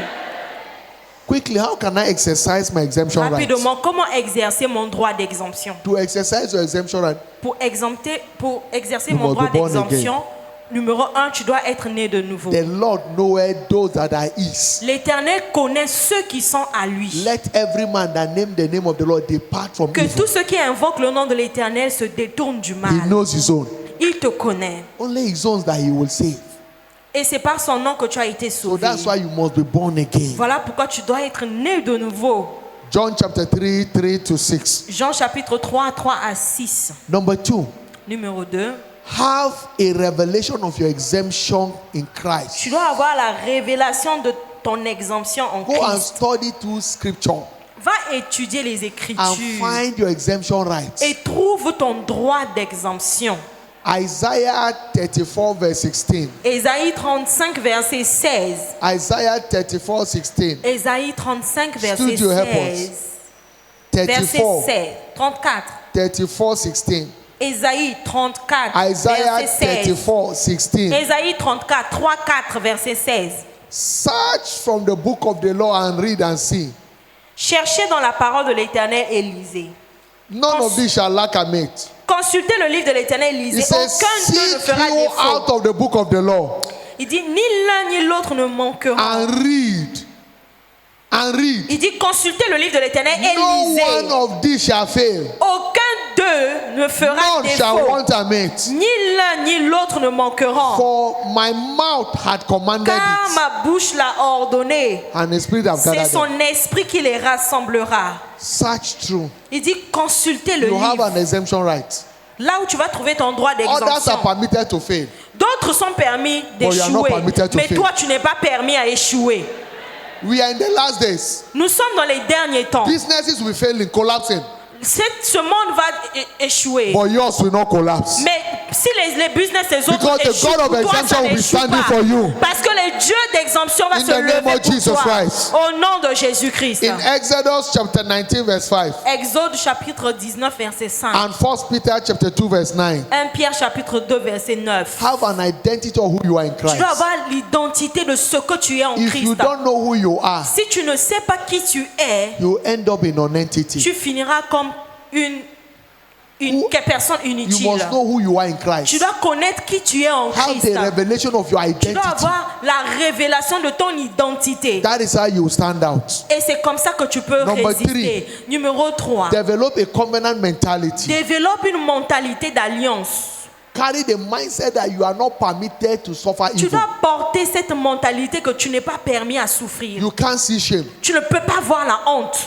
Quickly, how can I exercise my exemption rights? Rapidement, comment exercer mon droit d'exemption? To exercise your exemption right, Pour exercer You mon must droit be born d'exemption, numéro 1, tu dois être né de nouveau. the Lord knoweth those that are his. L'Éternel connaît ceux qui sont à lui. Let every man that name the name of the Lord depart from Que evil. tous ceux qui invoquent le nom de l'Éternel se détournent du mal. He knows his own. Il te connaît. Only his own that he will save. Et c'est par son nom que tu as été So sauvé. that's why you must be born again. Voilà pourquoi tu dois être né de nouveau. John chapter 3, 3 to 6. Jean chapitre 3, 3 à 6. Number 2, Numéro 2. have a revelation of your exemption in Christ. Tu dois avoir la révélation de ton exemption en Go and Christ. study through scripture Va étudier les and Écritures find your exemption rights. et trouve ton droit d'exemption. Isaiah 34 verse 16. Ésaïe 35, verset 16. Isaiah 34, 16. Ésaïe 35, verset Studio, help us. 16. Verset 34, 16. 34. 34, 16. Ésaïe 34, Isaiah verset 16. 34, 16. Ésaïe 34, 3, 4, verset 16. Search from the book of the law and read and see. Cherchez dans la parole de l'Éternel et lisez. None of these shall lack a mate. consultez le livre de l'Éternel et He lisez. says, Aucun d'eux ne seek fera you défaut. out of the book of the law Il dit, ni l'un ni l'autre ne manquera. and read. And read. Il dit, consultez le livre de l'Éternel et No lisez. one of these shall fail. Aucun d'eux ne fera None shall défaut. want a mate. Ni l'un ni l'autre ne manqueront. For my mouth had commanded Car it, ma bouche l'a ordonné. and the Spirit have C'est gathered them. son esprit qui les rassemblera. Search through. Il dit, consultez le You have livre. an exemption right. Là où tu vas trouver ton droit Others are d'exemption. permitted to fail. D'autres sont permis But you are not d'échouer. permitted to Mais fail. toi, tu n'es pas permis à échouer. We are in the last days. Nous sommes dans les derniers temps. Businesses will fail in collapsing, Ce monde va échouer. but yours will not collapse. Mais si les business des autres Because the échouent, God of pour toi, exemption ça will be n'échoue standing pas. for you. Parce que le Dieu d'exemption va In se the name lever of pour Jesus toi. Christ. Au nom de Jésus-Christ. In Exodus chapter 19 verse 5 Exode chapitre 19 verset 5. and 1 Peter chapter 2 verse 9, 1 Pierre chapitre 2 verset 9. have an identity of who you are in Tu dois Christ. avoir l'identité de ce que tu es en If you Christ. don't know who you are, Si tu ne sais pas qui tu es, you end up in non-entity. tu finiras comme une personne You inutile. must know who you are in Tu Christ. dois connaître qui tu es en Have Christ. the revelation of your Tu identity. dois avoir la révélation de ton identité. That is how you stand out. Et c'est comme ça que tu peux Number résister. Numéro 3. Develop a covenant mentality. Développe une mentalité d'alliance. Carry the mindset that you are not permitted to suffer Tu evil. dois porter cette mentalité que tu n'es pas permis à souffrir. You can't see shame Tu ne peux pas voir la honte.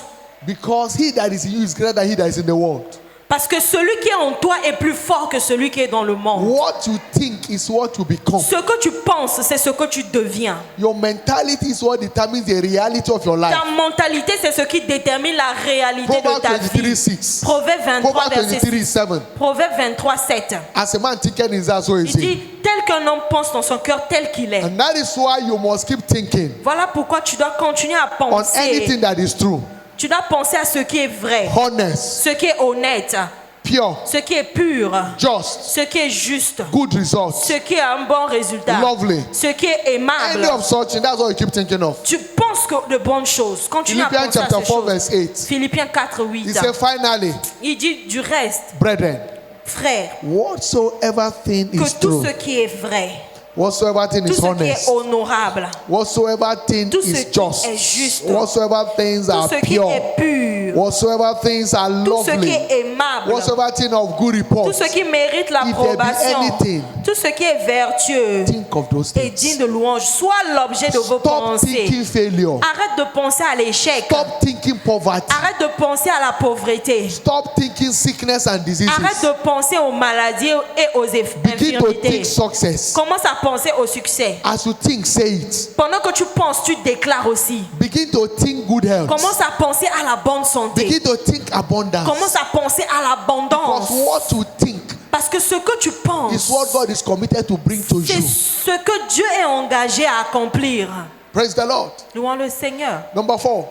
because he that is in you is greater than he that is in the world. Parce que celui qui est en toi est plus fort que celui qui est dans le monde. What you think is what you become. Ce que tu penses, c'est ce que tu deviens. Your mentality is what determines the reality of your life. Ta mentalité, c'est ce qui détermine la réalité de Proverbs ta 23, vie. 6. Proverbe 23, Proverbs verset 23, 6. 7. Proverbe 23, 7. As a man thinketh in his heart, so is Il dit, he. tel qu'un homme pense dans son cœur, tel qu'il est. And that is why you must keep thinking Voilà pourquoi tu dois continuer à on penser. anything that is true, Tu dois penser à ce qui est vrai, honest, ce qui est honnête, pure, ce qui est pur, just, ce qui est juste, good results, ce qui a un bon résultat, lovely. ce qui est aimable. Any of such, and that's what you keep thinking of. Tu penses que de bonnes choses. Continue à Philippians penser à chapter ces 4, choses. verse 8. Philippiens 4, He 8. said, finally, Il dit du reste, brethren, frère, whatsoever thing que is tout true, ce qui est vrai, whatsoever thing tout is ce qui est honest, honorable, whatsoever thing tout ce is qui just, est juste, whatsoever things tout are ce qui pure, est pur, whatsoever things are tout ce qui lovely, est aimable, whatsoever thing of good tout report, ce qui mérite If there be l'approbation, anything, tout ce qui est vertueux think of those et digne things. de louange, soit l'objet de vos Stop pensées. thinking failure. Arrête de penser à l'échec. Stop thinking poverty. Arrête de penser à la pauvreté. Stop thinking sickness and diseases. Arrête de penser aux maladies et aux Begin to think infirmités. success. Commence à penser au succès. As you think, say it. Pendant que tu penses, tu déclares aussi. Begin to think good health. Commence à penser à la bonne santé. Begin to think abundance. Commence à penser à l'abondance. Because what you think Parce que ce que tu penses, is what God is committed to bring to c'est you. ce que Dieu est engagé à accomplir. Praise the Lord. Louons le Seigneur. Number 4,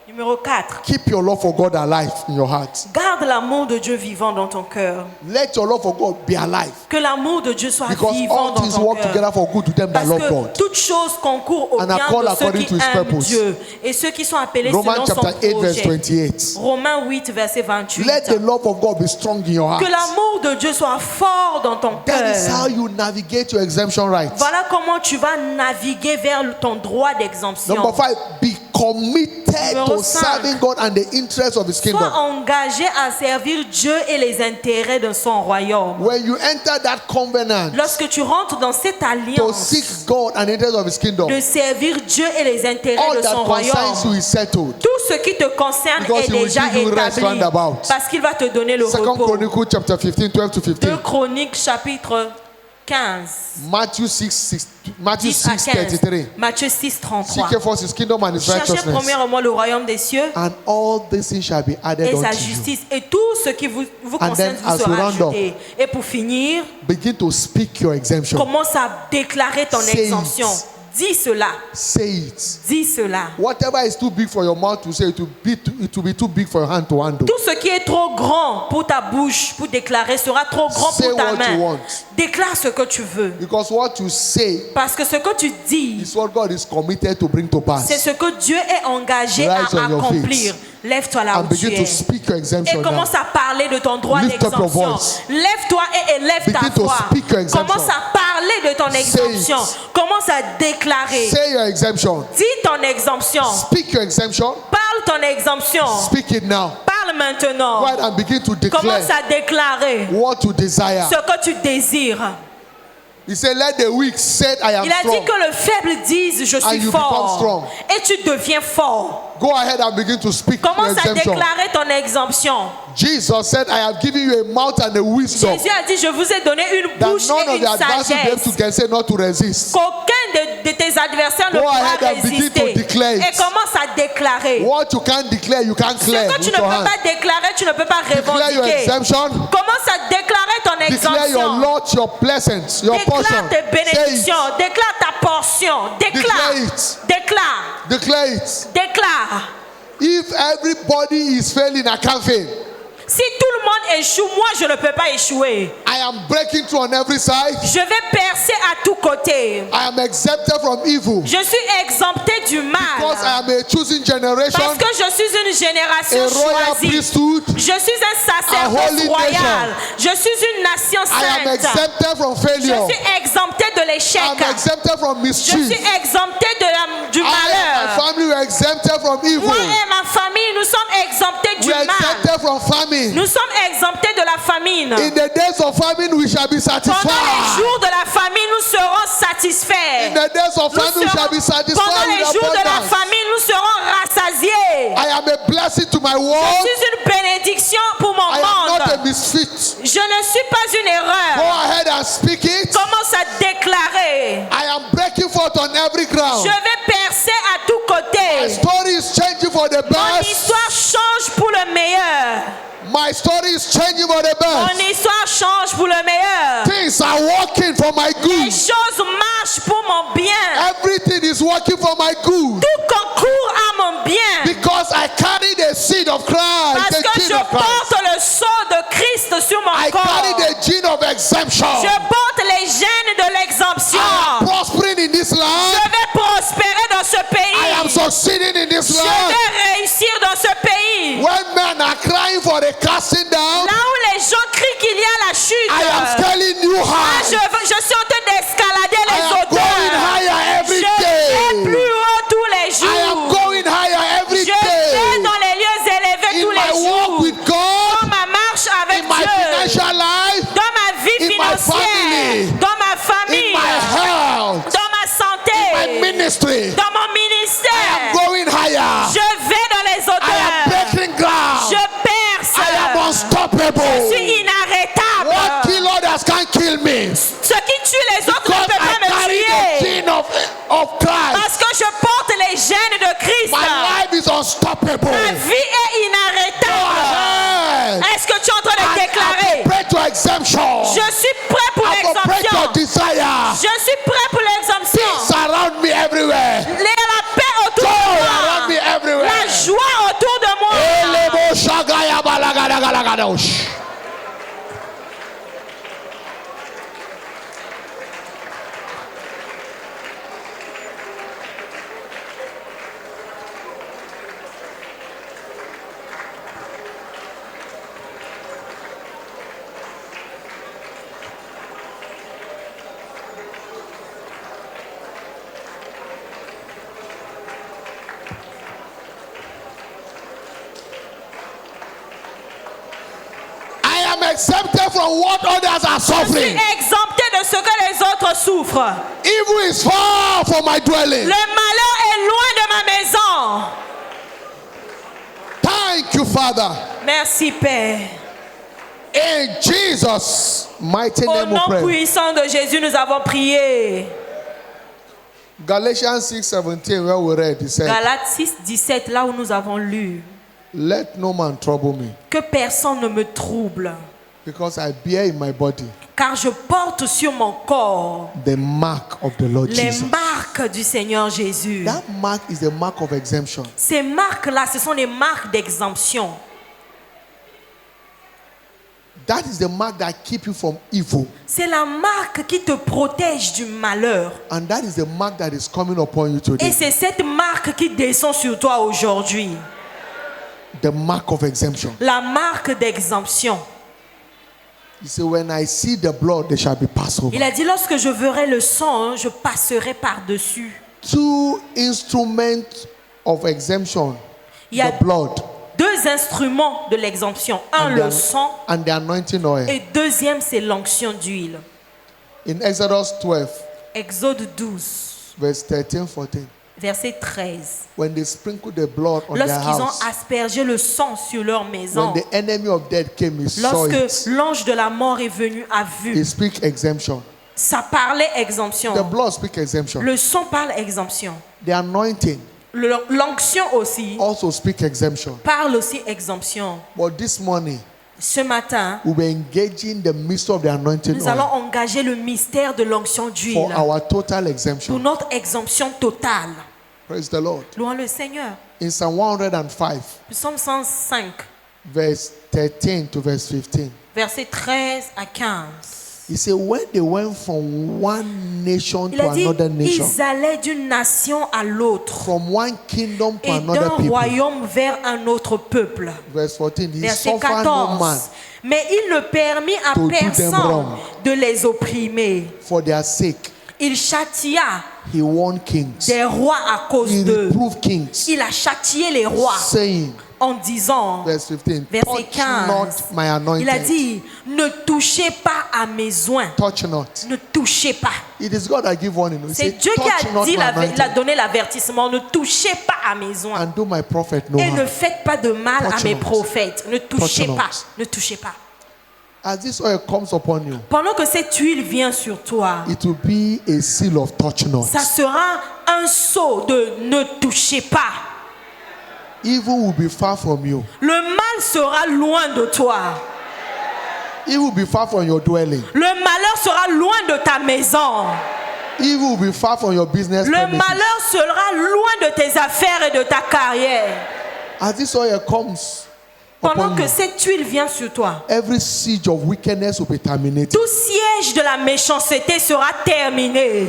Numéro 4. keep your love for God alive in your heart. Garde l'amour de Dieu vivant dans ton cœur. Let your love for God be alive. Que l'amour de Dieu soit Because vivant all dans things ton work cœur. together for good to them that Parce love que God. toutes choses concourent au And bien are called de ceux according qui to his aiment purpose. Dieu et ceux qui sont appelés Romans selon son chapter 8 verse projet. 28. Romains 8 verset 28. Let the love of God be strong in your heart. Que l'amour de Dieu soit fort dans ton That is how cœur. you navigate your exemption rights. Voilà comment tu vas naviguer vers ton droit d'exemption. Number 5, be committed Numéro to 5. serving God and the interests of His Sois kingdom. engagé à servir Dieu et les intérêts de son royaume. When you enter that covenant Lorsque tu rentres dans cette to alliance seek God and the interests of His kingdom, de servir Dieu et les intérêts all de that son concerns you royaume, is settled. tout ce qui te concerne Because est he will déjà give you rest établi roundabout. parce qu'il va te donner le Second repos. Chronicles chapter 15, 12 to 15. 2 Chroniques chapitre 15, Matthew 6, 10 à 15. 33. Matthieu 6, Seek 33. ye first His kingdom and His Cherchez righteousness, premièrement le royaume des cieux and all these things shall be added et sa unto you. justice et tout ce qui vous And concerne then, vous as we sera round up, ajouté. Et pour finir, Begin to speak your exemption. commence à déclarer ton Say it. exemption. Dis cela. Say it. Dis cela. Whatever is too big for your mouth to say, it will be too big for your hand to handle. Tout ce qui est trop grand pour ta bouche, pour déclarer, sera trop grand Say pour ta what you main. want. Déclare ce que tu veux. Because what you say Parce que ce que tu dis, is what God is committed to bring to c'est pass. ce que Dieu est engagé Rise à on your accomplir. Lève-toi là and où tu begin to es. speak your Et exemption now. commence à parler de ton droit Lift up your d'exemption. voice. Lève-toi et élève ta Begin to voix. speak your exemption. Commence à parler de ton Say exemption. it. Commence à déclarer. Say your exemption. Dis ton exemption. Speak your exemption. Parle ton exemption. Speak it now. Parle maintenant. Go ahead and begin to declare Commence à déclarer what you desire. ce que tu désires. He said, let the weak say, I am Il a dit strong. que le faible dise je And suis you become fort. strong. Et tu deviens fort. Go ahead and begin to speak your Commence à exemption. déclarer ton exemption. Jesus said, I have given you a mouth and a wisdom Jésus a dit je vous ai donné une that bouche none et of une the adversaries be able sagesse. to can say not to resist. Qu'aucun de tes adversaires ne Go pourra ahead and begin to résister. declare it. Et commence à déclarer. What you can't declare, you can't Ce clear que tu with ne your peux hand. pas déclarer, tu ne peux pas Declare your revendiquer. exemption. Commence à déclarer ton Declare your exemption. lot, your blessings, your portion. Déclare tes Say it. bénédictions. Déclare ta portion. Déclare. Declare it. Déclare. Declare it. Déclare. If everybody is failing, I can't fail. Si tout le monde échoue, moi je ne peux pas échouer. I am breaking through on every side. Je vais percer à tous côtés. I am exempted from evil. Je suis exempté du mal. Because I am a choosing generation, Parce que je suis une génération a royal choisie. priesthood. Je suis un A sacerdoce holy royal. Je suis une nation I am sainte. exempted from Je failure. suis exempté de l'échec. I am exempted from Je mischief. suis exempté du I and my malheur. family were exempted from evil. Moi et ma famille, nous sommes exemptés du We are mal. exempted from famine. Nous sommes exemptés de la famine. In the days of famine, we shall be Pendant les satisfied. jours de la famine, nous serons In satisfaits. the days of Nous famine, we shall be serons- satisfied pendant les with jours de la abundance. famine, nous serons rassasiés. I am a blessing to my Je world. suis une bénédiction pour mon I am not a monde. misfit. Je ne suis pas une Go erreur. ahead and speak it. Commence à déclarer. I am breaking forth on every ground. Je vais percer à tous My côtés. story is changing for the Mon best. histoire change pour le meilleur. My story is changing for the Mon best. histoire change pour le meilleur. Things are working for my Les good. choses marchent pour mon bien. Everything is working for my good. Tout concourt à mon bien. Because I carry the seed of Christ, Parce the que gene je of Christ. porte le sceau de Christ sur mon I carry corps. the gene of exemption. Je porte les gènes de l'exemption. I am prospering in this Je land. vais prospérer dans ce I am pays. succeeding in this Je land. vais réussir dans ce pays. When men are crying for the casting down, Là où les gens crient qu'il y a la chute. I am scaling new Moi, heights. je suis en train d'escalader I les am going hauteurs. higher every Je vais day. plus haut tous les I am jours. going higher every Je vais day. dans les lieux élevés In tous les my walk jours. with God, Dans ma marche avec in my Dieu. financial life, Dans ma vie in my financière. family, Dans ma in famille. my health, Dans ma santé. my ministry. Dans mon I am ministère. going higher. Je vais dans les I am hauteurs. breaking ground. Je perce. I am Je unstoppable. suis inarrêtable. What kill others can't kill me. Ce qui tue les autres Because ne peut I pas me carry the tuer. gene of Christ. Parce que je porte les gènes de Christ. My life is unstoppable. Ma vie est Go inarrêtable. ahead. Est-ce que tu es en train de I déclarer? break your exemption. Je suis prêt pour I break your l'exemption. desire. Je suis prêt pour l'exemption. Surround me everywhere. La paix autour Joy de around me moi. everywhere. La joie autour de moi. Elebo shagaya balagadagalagadaush. I am exempted from what others are Je suis suffering. exempté de ce que les autres souffrent. Evil is far from my dwelling. Le malheur est loin de ma maison. Thank you, Father. Merci, Père. In Jesus' mighty Au name we nom pray. puissant de Jésus, nous avons prié. Galatians 6:17, where we read, he said, Galates 6, 17, là où nous avons lu. let no man trouble me, Que personne ne me trouble, because I bear in my body car je porte sur mon corps the mark of the Lord les Jesus. marques du Seigneur Jésus. That mark is the mark of exemption. Ces marques-là, ce sont des marques d'exemption. That is the mark that keep you from evil. C'est la marque qui te protège du malheur. And that is the mark that is coming upon you Et today. c'est cette marque qui descend sur toi aujourd'hui. The mark of exemption. La marque d'exemption. He said, when I see the blood, they shall be passed over. Il a dit, lorsque je verrai le sang, je passerai par-dessus. Two instruments of exemption. Il y a The blood deux instruments de l'exemption. Un, le sang, and the anointing oil. et deuxième, c'est l'onction d'huile. In Exodus 12, Exode 12, verse 13-14. verset 13. When they sprinkled the blood on their Lorsqu'ils ont house, aspergé le sang sur leur maison, when the enemy of death came, he saw lorsque it. l'ange de la mort est venu à He vue, speak exemption. ça parlait The exemption. blood speak exemption. Le sang parle exemption. The anointing L'onction aussi also speak exemption. parle aussi exemption. But this morning, Ce matin, we were engaging the mystery of the anointing nous allons oil engager le mystère de l'onction d'huile for our total pour exemption. notre exemption totale. Praise the Lord. Louons le Seigneur. In Psalm 105, Psaume 105, verse 13 to verse 15, versets 13 à 15. he said, when they went from one nation Il to a dit, another nation, ils allaient d'une nation à l'autre from one kingdom to et another d'un people. royaume vers un autre peuple. Verse 14, he Verset suffered no man 14. Mais il ne permit à to do them personne wrong. de les opprimer. for their sake. Il châtia He warned kings. des rois à cause He d'eux. reproved kings, Il a châtié les rois saying, en disant, verse 15, verset touch 15, not my il a anointed. dit, ne touchez pas à mes oins. Touch not. Ne touchez pas. It is God that give warning. He C'est said, Dieu qui touch a not dit, my il a anointed, donné l'avertissement, ne touchez pas à mes oins. and do my prophet no Et ne harm. faites pas de mal à Touch mes not. prophètes. Ne touchez Touch not. pas. Ne touchez pas. As this oil comes upon you, Pendant que cette huile vient sur toi, it will be a seal of touch not. ça sera un sceau de ne touchez pas. Evil will be far from you. Le mal sera loin de toi. It will be far from your dwelling. Le malheur sera loin de ta maison. Evil will be far from your business Le premises. malheur sera loin de tes affaires et de ta carrière. As this oil comes Pendant upon que you, cette huile vient sur toi, every siege of wickedness will be terminated. tout siège de la méchanceté sera terminé.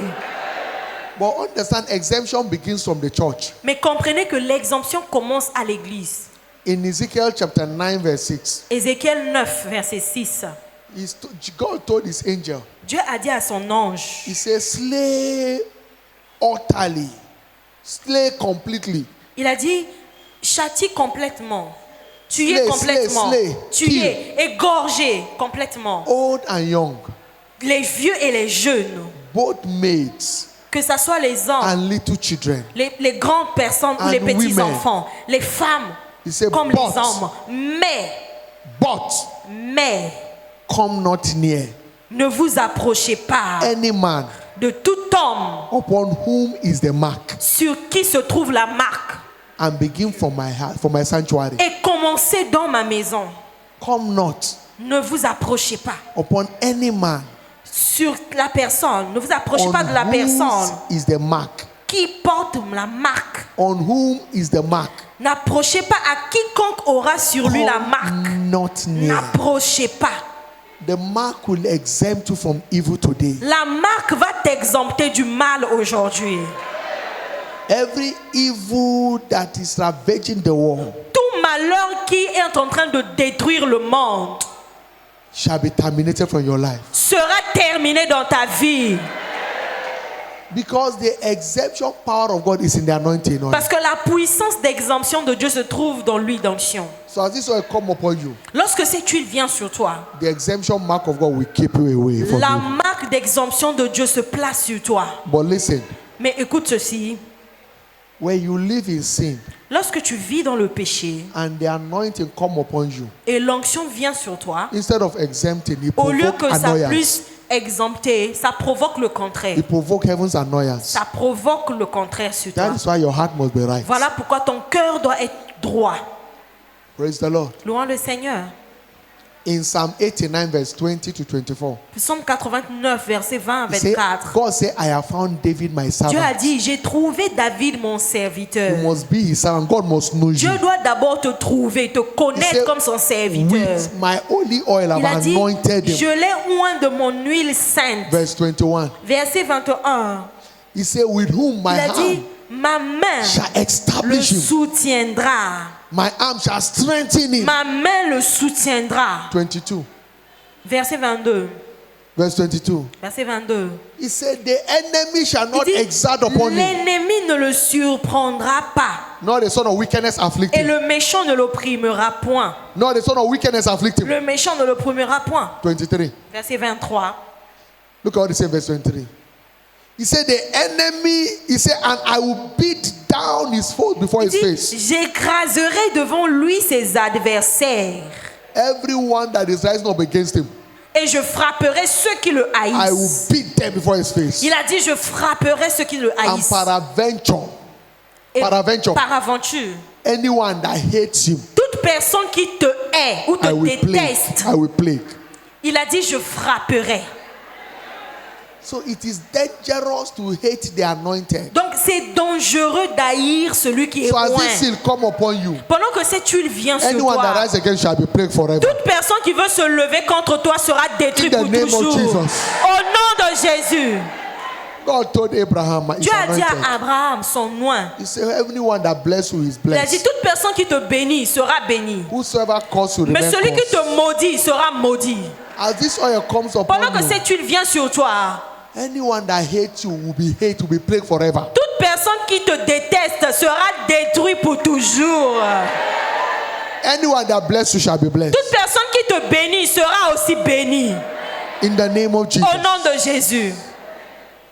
But understand, exemption begins from the church. Mais comprenez que l'exemption commence à l'église. In Ezekiel chapter 9 verse 6, Ézéchiel 9, verset 6. God told his angel, Dieu a dit à son ange, he says, slay utterly, slay completely. il a dit, châtie complètement, tuer Slay, complètement, slay, tuer, égorger complètement. Old and young, Les vieux et les jeunes, both maids que ce soit les hommes, and little children. les grandes personnes ou And les petits women. enfants, les femmes He said, comme but, les hommes. Mais, come not near ne vous approchez pas any man de tout homme upon whom is the mark, sur qui se trouve la marque and begin from my heart, from my sanctuary. et commencez dans ma maison. Come not Ne vous approchez pas upon any man sur la personne. Ne vous approchez on pas de la personne whose is the mark. qui porte la marque. On whom is the mark. N'approchez pas à quiconque aura sur lui la marque. Come not near. N'approchez pas. The mark will exempt you from evil today. La marque va t'exempter du mal aujourd'hui. Every evil that is ravaging the world Tout malheur qui est en train de détruire le monde shall be terminated from your life. sera terminé dans ta vie. Because the exemption power of God is in the anointing oil. Parce que la puissance d'exemption de Dieu se trouve dans l'huile d'onction. So as this oil come upon you, Lorsque cette huile vient sur toi, the exemption mark of God will keep you away from la you. marque d'exemption de Dieu se place sur toi. But listen, Mais écoute ceci, when you live in sin lorsque tu vis dans le péché and the anointing come upon you, et l'onction vient sur toi, instead of exempting, it au lieu provoke que ça annoyance. puisse exempter, ça provoque le contraire. It provoke heaven's annoyance. Ça provoque le contraire sur toi. That is why your heart must be right. Voilà pourquoi ton cœur doit être droit. Praise the Lord. Louons le Seigneur. In Psalm 89 verse 20 to 24, Psaume 89, verset 20 à he said, 24. God said, I have found David my Dieu a servant. dit, j'ai trouvé David mon You serviteur. must be his servant. God must know you. Dieu doit d'abord te trouver, te He connaître said, comme son serviteur. with my holy oil Il a I've dit, anointed him. je l'ai oint de mon huile sainte. Verse 21. Verset 21. He said, with whom my Il a dit, hand ma main shall le establish him. soutiendra. My arm shall strengthen him. Ma main le soutiendra. 22. Verset 22. Verse 22. Verset 22. He said, the enemy shall Il not dit, exalt upon him, l'ennemi ne le surprendra pas. nor the son of wickedness afflict Et him. le méchant ne l'opprimera point. Nor the son of wickedness afflict him. Le méchant ne l'opprimera point. 23. Verset 23. Look at what he said, verse 23. He said, the enemy, he said, and I will beat down his foes before Il his dit, face. j'écraserai devant lui ses adversaires. Everyone that is rising up against him, Et je frapperai ceux qui le I will haïssent. beat them before his face. Il a dit, je frapperai ceux qui le And haïssent. peradventure, Et peradventure, par aventure, anyone that hates him, toute personne qui te hait ou te I will plague. déteste, I will plague. il a dit, je frapperai. So it is dangerous to hate the anointed. Donc c'est dangereux d'haïr celui qui est So as loin. this seal come upon you, Pendant que cette huile vient sur anyone that toi, rises against shall be plagued forever. toute personne qui veut se lever contre toi sera détruite In the pour name of toujours. Jesus. Au nom de Jésus. God told Abraham, he's Dieu a dit anointed. à Abraham, son loin. He said, everyone that bless you is Il a dit, blessed. toute personne qui te bénit sera bénie. Whosoever calls you Mais remain celui qui cursed. te maudit sera maudit. As this oil comes Pendant que upon you, cette huile vient sur toi, anyone that hates you will be plagued forever. toute personne qui te déteste sera détruite pour toujours. Anyone that bless you shall be blessed. Toute personne qui te bénit sera aussi bénie. In the name of Jesus. Au nom de Jésus.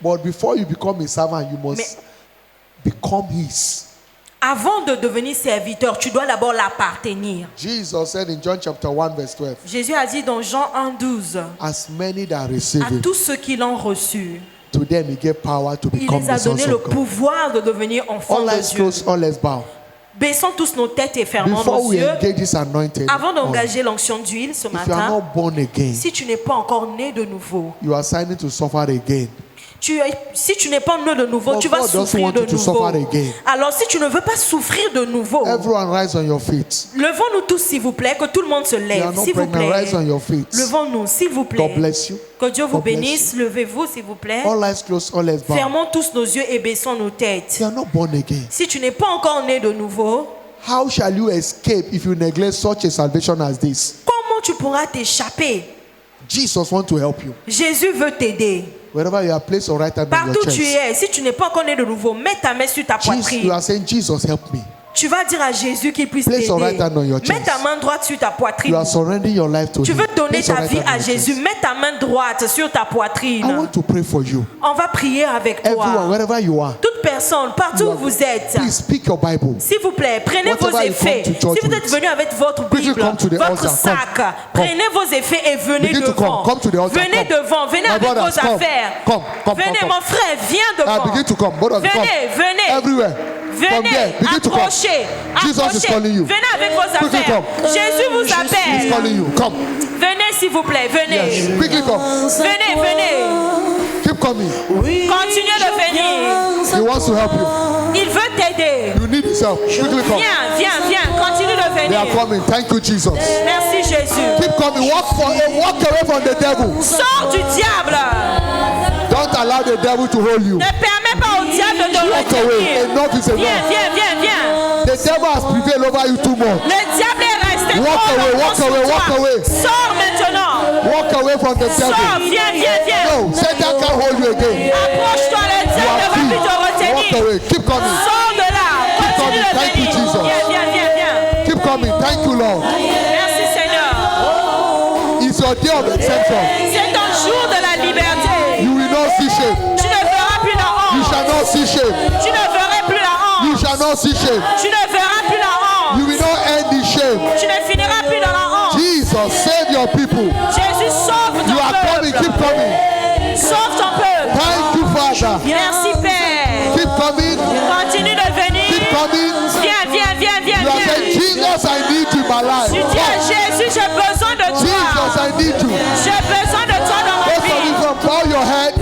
But before you become a servant, you must Mais- become his. Avant de devenir serviteur, tu dois d'abord l'appartenir. Jesus said in John chapter 1 verse 12, Jésus a dit dans Jean 1,12, as many that receive à him, tous ceux qui l'ont reçu, to them he gave power to il become les a the sons donné le of God. pouvoir de devenir enfants All de let's Dieu. close, all let's bow. Baissons tous nos têtes et fermons Before nos we yeux. engage this anointed, Avant oil, d'engager l'onction d'huile ce if you are matin, not born again, si tu n'es pas encore né de nouveau, you are signing to suffer again. si tu n'es pas né de nouveau, But tu vas God doesn't souffrir want de you to nouveau. suffer again. Alors si tu ne veux pas souffrir de nouveau, Everyone rise on your feet. levons-nous tous s'il vous plaît, que tout le monde se You are lève, not s'il vous pregnant, plaît. rise on your feet. Levons-nous, s'il vous plaît. God bless you. Que Dieu vous God bless bénisse. Levez-vous, s'il vous plaît. All eyes closed, all let's bow. Fermons tous nos yeux et baissons nos têtes. You are not born again. Si tu n'es pas encore né de nouveau, How shall you escape if you neglect such a salvation as this? comment tu pourras t'échapper? Jesus wants to help you. Jésus veut t'aider. Wherever you are, place your right hand on your Partout où tu chest. es, si tu n'es pas encore né de nouveau, mets ta main sur ta Jesus, you poitrine. are saying, Jesus, help me. Tu vas dire à Jésus qu'il puisse Place your t'aider. right hand on your chest. Mets ta main droite sur ta poitrine. You are surrendering your life to Tu Him. veux donner Place your ta right vie hand on à your Jésus. chest. Mets ta main droite sur ta I poitrine. want to pray for you. On va prier avec Everyone, toi. wherever you are, Toute personne, partout you où are- vous êtes. please speak your Bible. S'il vous plaît, prenez Whatever vos you effets. come to church Si vous êtes with. venu avec votre Quickly Bible, come to the votre altar. sac, Come. prenez vos effets et venez Begin to devant. come to the altar. Venez Come. devant, venez My avec brothers, vos come. affaires. Come, Venez come. mon frère, viens devant. Begin to come. Both of you, come. Venez, venez. Everywhere. From Venez, there, begin to come. accrochez, Jesus is accrochez. calling you. Venez avec vos Quickly affaires. come. Jésus vous He's appelle. calling you. Come. Venez s'il vous plaît, venez. Yes. Quickly come. Venez, venez. Keep coming. Continuez de venir. He wants to help you. Il veut t'aider. You need His help. Quickly come. Viens, viens. Continue de They are venir. coming. Thank you, Jesus. Merci Jésus. Keep coming. Walk away from the devil. Sors du diable. Don't allow the devil to hold you. Ne permets pas au diable de te Walk away. retenir. Enough is Viens, enough. viens, viens, viens. The devil has prevailed over you too much. Le diable est resté Walk trop away, longtemps walk sur away, toi. walk away. Sors maintenant. Walk away from the Sors, devil. viens, viens, viens. No, Satan can't hold you again. Approche-toi, le You diable ne are va free. plus te Walk retenir. away. Keep coming. Sors de là. Continue coming. de Thank you, venir. Jesus. Viens, viens, viens, viens. Keep coming. Thank you, Lord. Merci Seigneur. It's your day of exemption. C'est ton jour de la liberté. You will not see shame. Tu ne verras plus la You honte. shall not see shame. Tu ne verras plus la You honte. shall not see shame. Tu ne verras plus la honte. You will not end in shame. Tu ne finiras plus dans la honte. Jesus, save your people. Jésus, sauve ton You are coming. peuple. Keep coming. Sauve ton peuple. Thank you, Father. Merci Père. Keep coming. Continue de venir. Keep coming. Viens, viens, viens, viens, You are saying, viens. Jesus, I need you in my life. Tu dis à Jésus, j'ai besoin de Jesus, toi. I need you. J'ai besoin de toi dans ma Those of you vie. from bow your head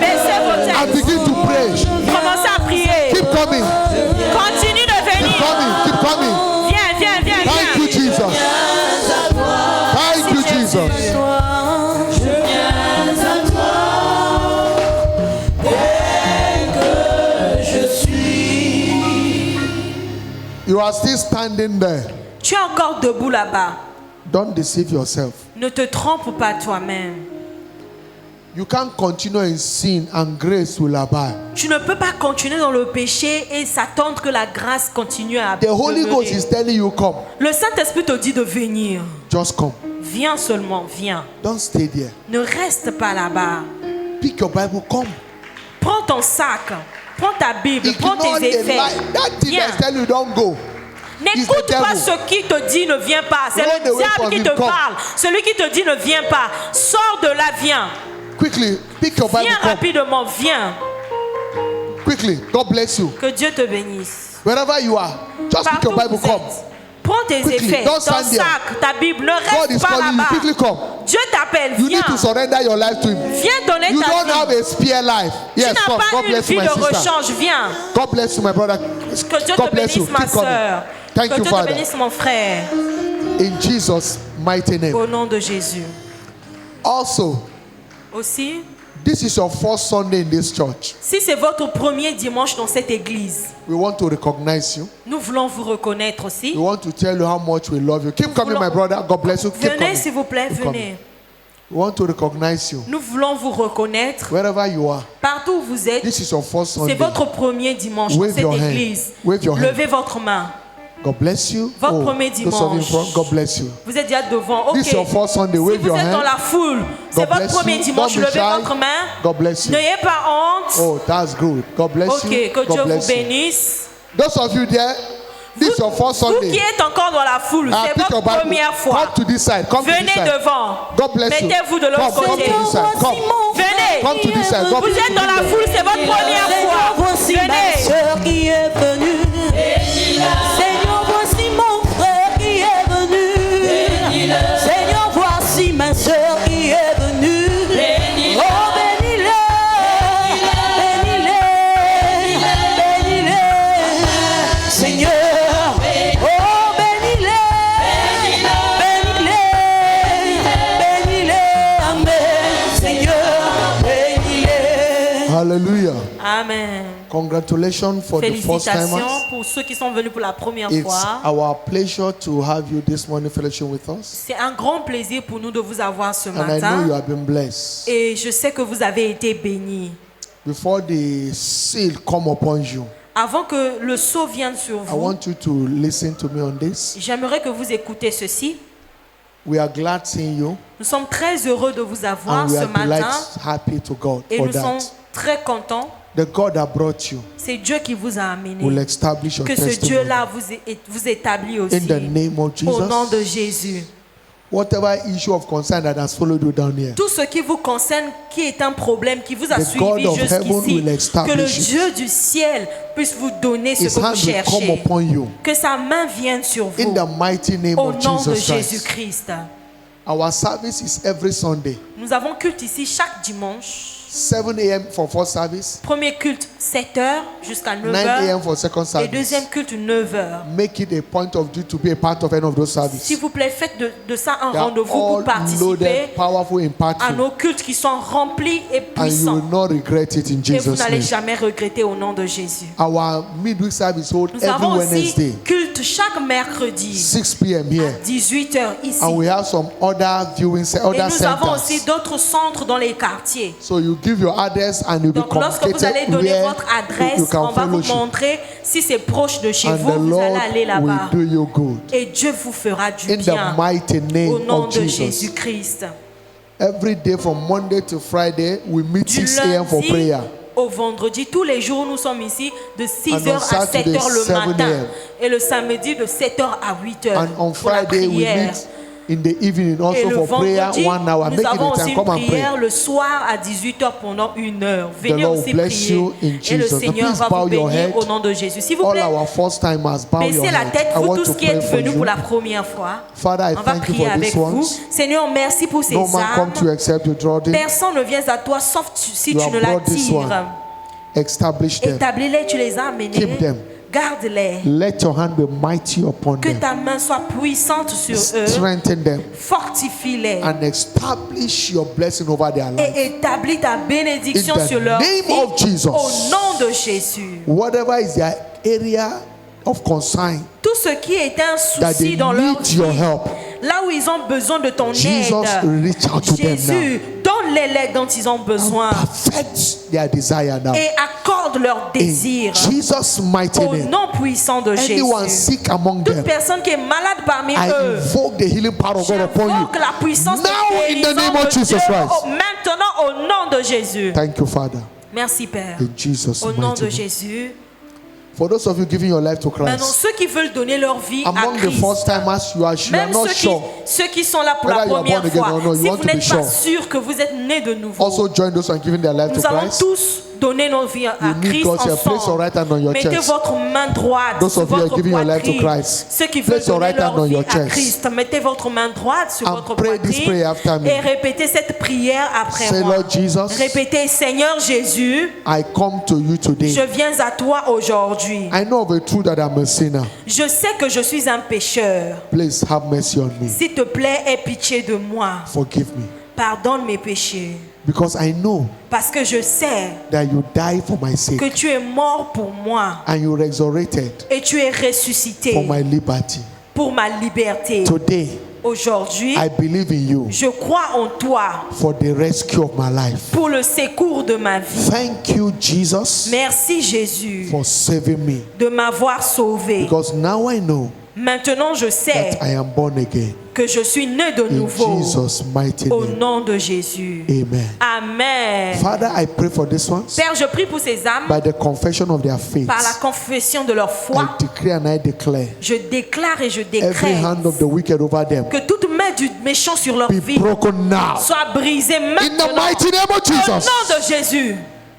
Baissez vos and têtes. begin to pray. Commencez à prier. Keep coming. Continue de Keep venir. coming. Keep coming. Viens, viens, viens, Thank you, viens. Jesus. Thank you, Jesus. You You are still standing there. Tu es encore debout là-bas. Don't deceive yourself. Ne te trompe pas toi-même. You can't continue in sin and grace will abide. Tu ne peux pas continuer dans le péché et s'attendre que la grâce continue à The Holy Ghost demeurer. is telling you, come. Le Saint-Esprit te dit de venir. Just come. Viens seulement, viens. Don't stay there. Ne reste pas là-bas. Pick your Bible, come. Prends ton sac, prends ta Bible, prends Ignore tes the effets. lie. That thing Viens. that's telling you don't go. N'écoute It's the pas devil. ce qui te dit ne viens pas. C'est Run le away diable from qui him. te Come. parle. Celui qui te dit ne viens pas. Sors de là, viens. Quickly, pick your Bible, Viens come. rapidement, viens. Quickly, God bless you. Que Dieu te bénisse. Wherever you are, just pick Partout your Bible, où vous come. êtes. Prends tes Quickly, effets, don't ton stand there. sac, ta Bible. Ne God is reste pas calling you. là-bas. Quickly come. Dieu t'appelle, You viens. need to surrender your life to Him. Viens donner You ta don't have vie. a spare life. Tu Yes, n'as come. pas God une bless you, vie my de sister. rechange, viens. God bless you, my brother. Que Dieu God te bless you. bénisse, ma Keep coming. soeur. Thank Que you, Dieu te Father. bénisse, mon frère. In Jesus' mighty name. Au nom de Jésus. Also, Aussi, this is your first Sunday in this church. si c'est votre premier dimanche dans cette église, We want to recognize you. nous voulons vous reconnaître aussi. We want to tell you how much we love you. Keep coming, my brother. God bless you. Keep Venez, coming. s'il vous plaît, Keep coming. venez. We want to recognize you. Nous voulons vous reconnaître Wherever you are, partout où vous êtes. this is your first C'est Sunday. votre premier dimanche dans Wave cette your hand. église. Wave your hand. Levez votre main. God bless you. Votre premier those of you in dimanche. front, God bless you. Vous êtes déjà devant. Ok. This is your first Sunday. Si Wave vous your êtes dans hand. la foule, c'est God votre bless premier you. dimanche. Don't be Levez shy. votre main. God bless you. N'ayez pas honte. Oh, that's good. God bless Ok, you. que Dieu God vous bless you. bénisse. Those of you there, this is your first Vous qui Sunday. êtes encore dans la foule, c'est Pick your votre Bible. première fois. Come to this side. Come to Venez this side. devant. God bless you. Mettez-vous de l'autre Come côté. to this side. Come. Venez. Come to this side. God Vous bless êtes you. dans la foule, c'est votre première fois. Voici ma Venez. sœur qui est venue. Seigneur, voici mon frère qui est venu. Seigneur, voici ma sœur qui est venue. Oh, bénis-le, bénis-le, bénis-le, Seigneur. Oh, bénis-le, bénis-le, bénis-le, Amen. Seigneur, bénis-le. Hallelujah. Amen. Congratulations for the first timers. Félicitations pour ceux qui sont venus pour la première It's fois. our pleasure to have you this morning fellowship with us. C'est un grand plaisir pour nous de vous avoir ce And I know you matin. have been blessed. Et je sais que vous avez été bénis. Before the seal come upon you, Avant que le sceau vienne sur I vous, want you to listen to me on this. j'aimerais que vous écoutez ceci. We are glad seeing you, Nous sommes très heureux de vous avoir and we ce are matin delighted, happy to God et for nous sommes that. très contents. The God that brought you C'est Dieu qui vous a will amené. establish your Que ce testimony Dieu-là vous établit aussi. in the name of Au nom de Jesus. Jésus. Whatever issue of concern that has followed you down here, Tout ce qui vous concerne, qui est un problème, qui vous a The God suivi of heaven jusqu'ici, will establish que le it. Dieu du ciel puisse vous donner ce His que vous hand will come cherchez. upon you Que sa main vienne sur in vous. the mighty name Au of nom de Jesus Christ. Jésus-Christ. Our service is every Sunday, Nous avons culte ici chaque dimanche. 7 a.m. for first service, Premier culte 7h jusqu'à 9 9h. a.m. for second Et service. deuxième culte 9h. Make it a point of view to be a part of any of those services. S'il vous plaît, faites de ça un They are rendez-vous pour all participer loaded, powerful, à impactful, nos cultes qui sont remplis et and you puissants. will not regret it in Et vous Jesus' n'allez name. jamais regretter au nom de Jésus. Our midweek service hold Nous every avons aussi Wednesday, culte chaque mercredi 6 p.m. here, 18h ici. and we have some other viewing, Et other nous avons aussi centers. d'autres centres dans les quartiers. So you give your address and you'll be Donc lorsque vous allez communicated donner where votre you adresse, can on va vous fellowship, montrer si c'est proche de chez and vous, the vous allez Lord aller là-bas. will do you good. Et Dieu vous fera du In bien the mighty au name nom of de Jesus. Jésus-Christ. Every day from Monday to Friday, we meet Du 6 a.m. for lundi prayer. au vendredi, tous les jours, nous sommes ici de 6h And on à Saturday, 7h le 7 matin. a.m. Et le samedi de 7h à 8h And on pour la Friday, we prière. meet in the evening Et also le for prayer, vendredi, 1 hour. nous Make it avons a aussi time, une come and prière pray. le soir à 18h pendant 1 heure. Venez Lord aussi bless prier. you in Et le Jesus. Seigneur Please va bow vous your bénir head. au nom de Jésus. S'il vous All plaît, our first timers, bow your baissez la head. tête, I vous want tous to qui pray êtes for venus pour you. la première fois. Father, I On va thank you prier for avec these vous. ones. Seigneur, merci pour ces No man come âmes. to you except you draw them. Personne ne vient à toi sauf si You tu have ne brought this one. l'attires. Establish them. Établis-les, tu les as amenés. Keep them. Garde-les. Let your hand be mighty upon Que them. ta main soit puissante sur eux. Strengthen them Fortifie-les. and establish your blessing over their life. Et établis ta bénédiction In the sur leur name vie. of Jesus. Au nom de Jésus. Whatever is their area of concern, Tout ce qui est un that they souci dans leur need your vie, help, là où ils ont besoin de ton Jesus, aide, reach out to them now. Jésus, donne-les l'aide dont ils ont besoin Perfect their desire now. et accorde leur In désir. Jesus' mighty Au name. nom puissant de Anyone Jésus. sick among Toute them, personne qui est malade parmi I eux, invoke the healing power of God upon you. j'invoque la puissance Now de in the name guérison of de Jesus Dieu Christ. maintenant au nom de Jésus. Thank you, Father. Merci Père. In Jesus' Au nom mighty de name. Jésus. For those of you giving your life to Maintenant, Christ, ceux qui veulent donner leur vie à among the Christ, first timers, you are même not sure. ceux qui sont là pour la Whether you are première born again fois, or not, you si want vous to be n'êtes pas sure. sûr que vous êtes né de nouveau, Also join those who are giving their life to nous allons Christ. tous donner nos vies à You need Christ God to place your ensemble. right hand on your Mettez chest. votre main droite Those sur of you are votre giving your life to poitrine. Christ, Ceux qui veulent place your donner right hand leur on vie your à chest. Christ, mettez votre main droite sur And votre pray this prayer after poitrine me. et répétez cette prière après Say, moi. Lord Jesus, Répétez, Seigneur Jésus, I come to you today. je viens à toi aujourd'hui. I know of a truth that I'm a sinner. Je sais que je suis un pécheur. Please have mercy on me. S'il te plaît, aie pitié de moi. Forgive me. Pardonne mes péchés. Because I know Parce que je sais that you died for my que sake tu es mort pour moi and you resurrected et tu es ressuscité for my liberty. pour ma liberté. Today, Aujourd'hui, I believe in you je crois en toi for the rescue of my life. pour le secours de ma vie. Thank you, Jesus, Merci Jésus for saving me. de m'avoir sauvé. Because now I know Maintenant, je sais that I am born again. que je suis né de In nouveau Jesus' mighty au name. nom de Jésus. Amen. Amen. Father, I pray for this one Père, je prie pour ces âmes by the confession of their faith. par la confession de leur foi. I decree and I declare Je déclare et je every décrète hand of the wicked over them que toute main du méchant sur leur be vie broken now. soit brisée In maintenant. the mighty name of Au Jesus. nom de Jésus,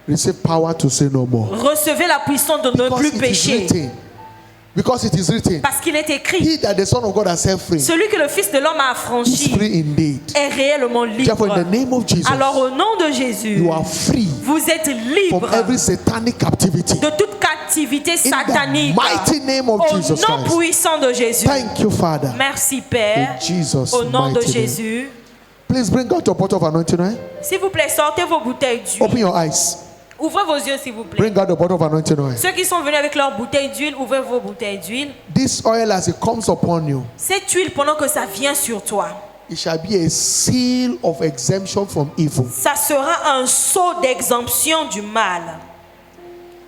Receive power to say no more. recevez la puissance de ne Because plus it is pécher. written. Because it is written. Parce qu'il est écrit, He that the Son of God has set free celui que le Fils de l'homme a is affranchi free indeed. est réellement Therefore, in the libre. name of Jesus, Alors au nom de Jésus, you are free vous êtes from libre every satanic captivity. de toute captivité In satanique. the mighty name of Au Jesus nom Christ. puissant de Jésus. Thank you, Father. Merci In Père. Jesus' Au nom de mighty name. Jésus. Please bring out your bottle of anointing oil. S'il vous plaît, sortez vos bouteilles Open d'huile. your eyes. Ouvrez vos yeux s'il vous plaît. Bring out the bottle of anointing oil. Ceux qui sont venus avec leurs bouteilles d'huile, ouvrez vos bouteilles d'huile. This oil, as it comes upon you, Cette huile, pendant que ça vient sur toi, it shall be a seal of exemption from evil. ça sera un sceau d'exemption du mal.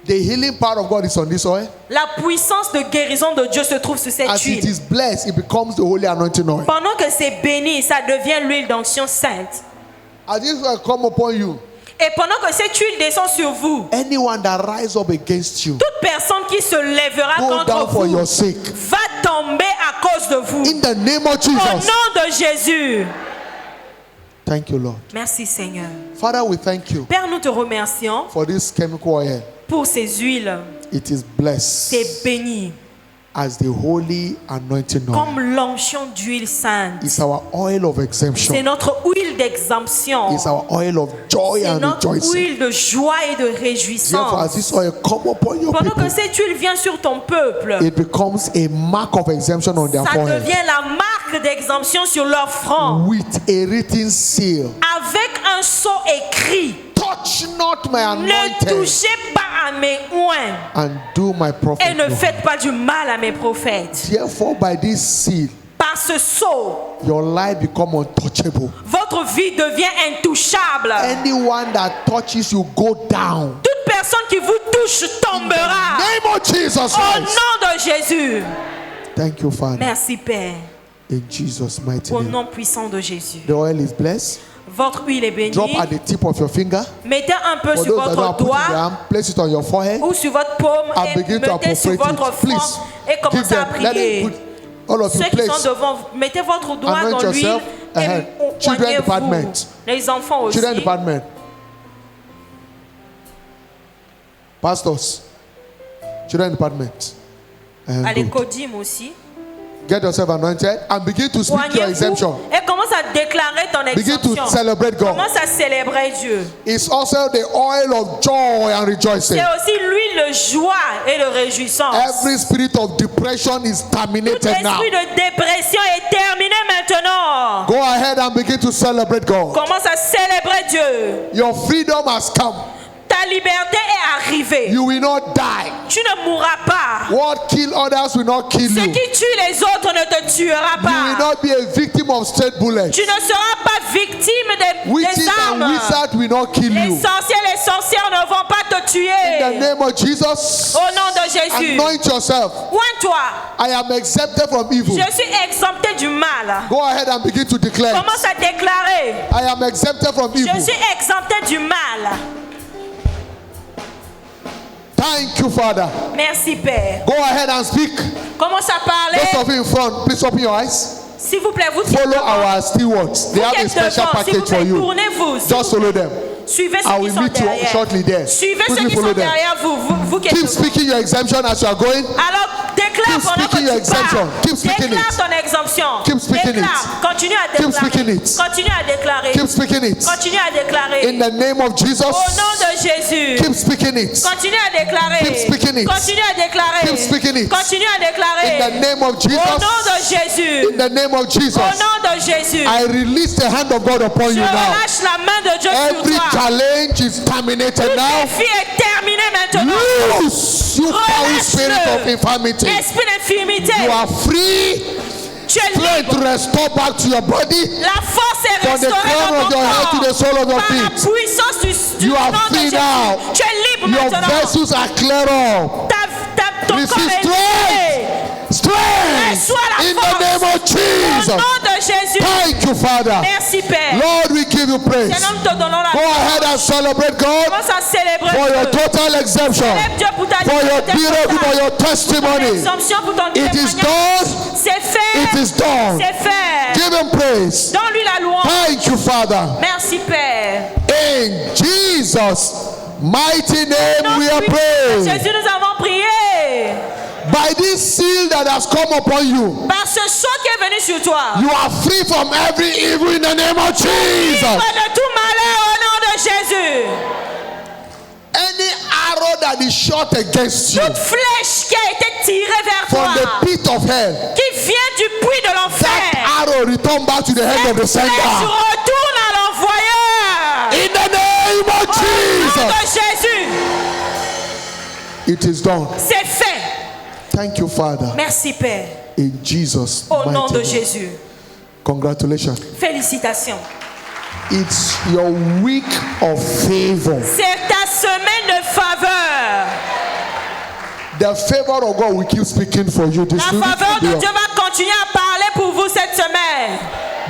The healing power of God is on this oil. La puissance de guérison de Dieu se trouve sur cette As it huile. is blessed, it becomes the holy anointing oil. Pendant que c'est béni, ça devient l'huile d'onction sainte. As this oil come upon you, Et pendant que cette huile descend sur vous, anyone that rise up against you, toute personne qui se lèvera go contre down for vous your sake. va tomber à cause de vous. In the name of Au Jesus. nom de Jésus. Thank you, Lord. Merci Seigneur. Father, we thank you Père, nous te remercions for this chemical oil. pour ces huiles. It is blessed C'est béni as the holy anointing oil. comme l'onction d'huile sainte. It's our oil of C'est exemption. notre huile d'exemption. It's our oil of joy C'est and notre rejoicing. huile de joie et de Therefore, as réjouissance. this oil come upon your Pendant people, que cette huile vient sur ton peuple, it becomes a mark of exemption on their ça forehead devient la marque d'exemption sur leur front. with a written seal. Avec un sceau écrit, Touch not my ne anointed touchez pas à mes oins and do my prophet et ne no faites pas du mal à mes prophètes. Therefore, by this seal, Par ce sceau, your life become untouchable. votre vie devient intouchable. Anyone that touches you go down. Toute personne qui vous touche tombera. Name of Jesus Au Christ. nom de Jésus. Thank you, Father. Merci Père. In Jesus' mighty Au name. nom puissant de Jésus. The oil is blessed. Votre huile est bénie. Drop at the tip of your finger. Mettez un peu For sur those that don't votre put it in doigt their hand, place it on your forehead ou sur votre paume and et begin to mettez sur appropriate votre it. front Please et give commencez à them. Let prier. them put all of you Ceux qui sont place. devant vous, mettez votre doigt Anoint dans l'huile yourself. et Children poignez-vous. department. Les enfants aussi. Children department. Pastors. Children department. And Allez, good. Kodim aussi. Get yourself anointed and begin to speak your exemption. Poignez-vous et commence à déclarer ton Begin to exemption. celebrate God. Commence à célébrer Dieu. It's also the oil of joy and rejoicing. C'est aussi l'huile de joie et de réjouissance. Every spirit of depression is Tout terminated now. esprit de dépression est terminé maintenant. Go ahead and begin to celebrate God. Commence à célébrer Dieu. Your freedom has come. Ta ta liberté est arrivée. You will not die. Tu ne mourras pas. What kill others will not kill Ce you. qui tue les autres ne te tuera You will pas. not be a victim of straight bullets. Tu ne seras pas victime des Witches and armes. wizards will not kill Les you. sorciers et les sorcières ne vont pas te In the tuer. name of Jesus, Au nom de Jésus. anoint yourself. Oins-toi. I am exempted from evil. Je suis exempté du mal. Go ahead and begin to declare. Commence à déclarer. I am exempted from Je evil. suis exempté du mal. Thank you, Father. Merci Père. Go ahead and speak. Commence à parler. Those of you in front, please open your eyes. S'il vous plaît, vous qui Follow êtes devant, our stewards. They vous have qui a êtes special devant, s'il vous package for plaît, you. tournez-vous. s'il Just vous follow plaît. them. Suivez I ceux qui will sont meet you derrière. shortly there. Suivez ceux Quickly qui follow sont them. derrière vous. Vous qui êtes Keep devant. speaking your exemption as you are going. Alors, déclare Keep pendant que speaking your tu exemption. parles. Keep speaking Déclare it. ton exemption. Keep speaking déclare. it. Continue à Keep déclarer. speaking it. Continue à déclarer. Keep speaking it. Continue à déclarer. In the name of Jesus. Au nom de Jésus. Keep speaking it. Continue à déclarer. Keep speaking it. Continue à déclarer. Keep speaking it. Continue à In the déclarer. name of Au nom Jesus. de Jésus. In the name of Jesus. Au nom de Jésus. I release the hand of God upon Je you now. relâche la main de Dieu Every sur toi. challenge is terminated Tout now. défi est terminé maintenant. Loose, you foul spirit of infirmity. Esprit d'infirmité. You are free. Tu es Strength libre. restore back to your body. La force est From the restaurée crown dans of ton your head to the corps. sole of your Par la feet. puissance du You are nom de free Jésus. now. Tu es libre Your maintenant. vessels are clear up. Ton corps Receive est libéré. Strength Reçois la in the force. name of Au Jesus. nom de Jésus. Thank you, Father. Merci Père. Lord, we give you praise. Seigneur, nous te donnons la Go ahead and celebrate God Commence à célébrer for your Dieu. total exemption, Célèbre Dieu pour ta for your liberté miracle, for totale. your Ton testimony. exemption pour ton It is témoignage. done. C'est fait. It is done. C'est fait. Give him praise. Donne-lui la louange. Thank you, Father. Merci Père. In Jesus' mighty name we are Oui, praying. Jésus, nous avons prié. By this seal that has come upon you, Par ce sceau qui est venu sur toi. you are free from every evil in the name of Jesus. Libre de tout malheur au nom de Jésus. Any arrow that is shot against you Toute flèche qui a été tirée vers from toi, the pit of hell, qui vient du puits de that l'enfer, arrow return back to the hand of the cette flèche sender. retourne à l'envoyeur. In the name of Au nom de Jesus, Jésus, it is done. c'est fait. Thank you, Father. Merci Père. In Jesus' Au nom mighty de name. Jésus. Congratulations. Félicitations. It's your week of favor. C'est ta semaine de faveur. The favor of God will keep speaking for you this La week. faveur de Dieu va continuer à parler pour vous cette semaine.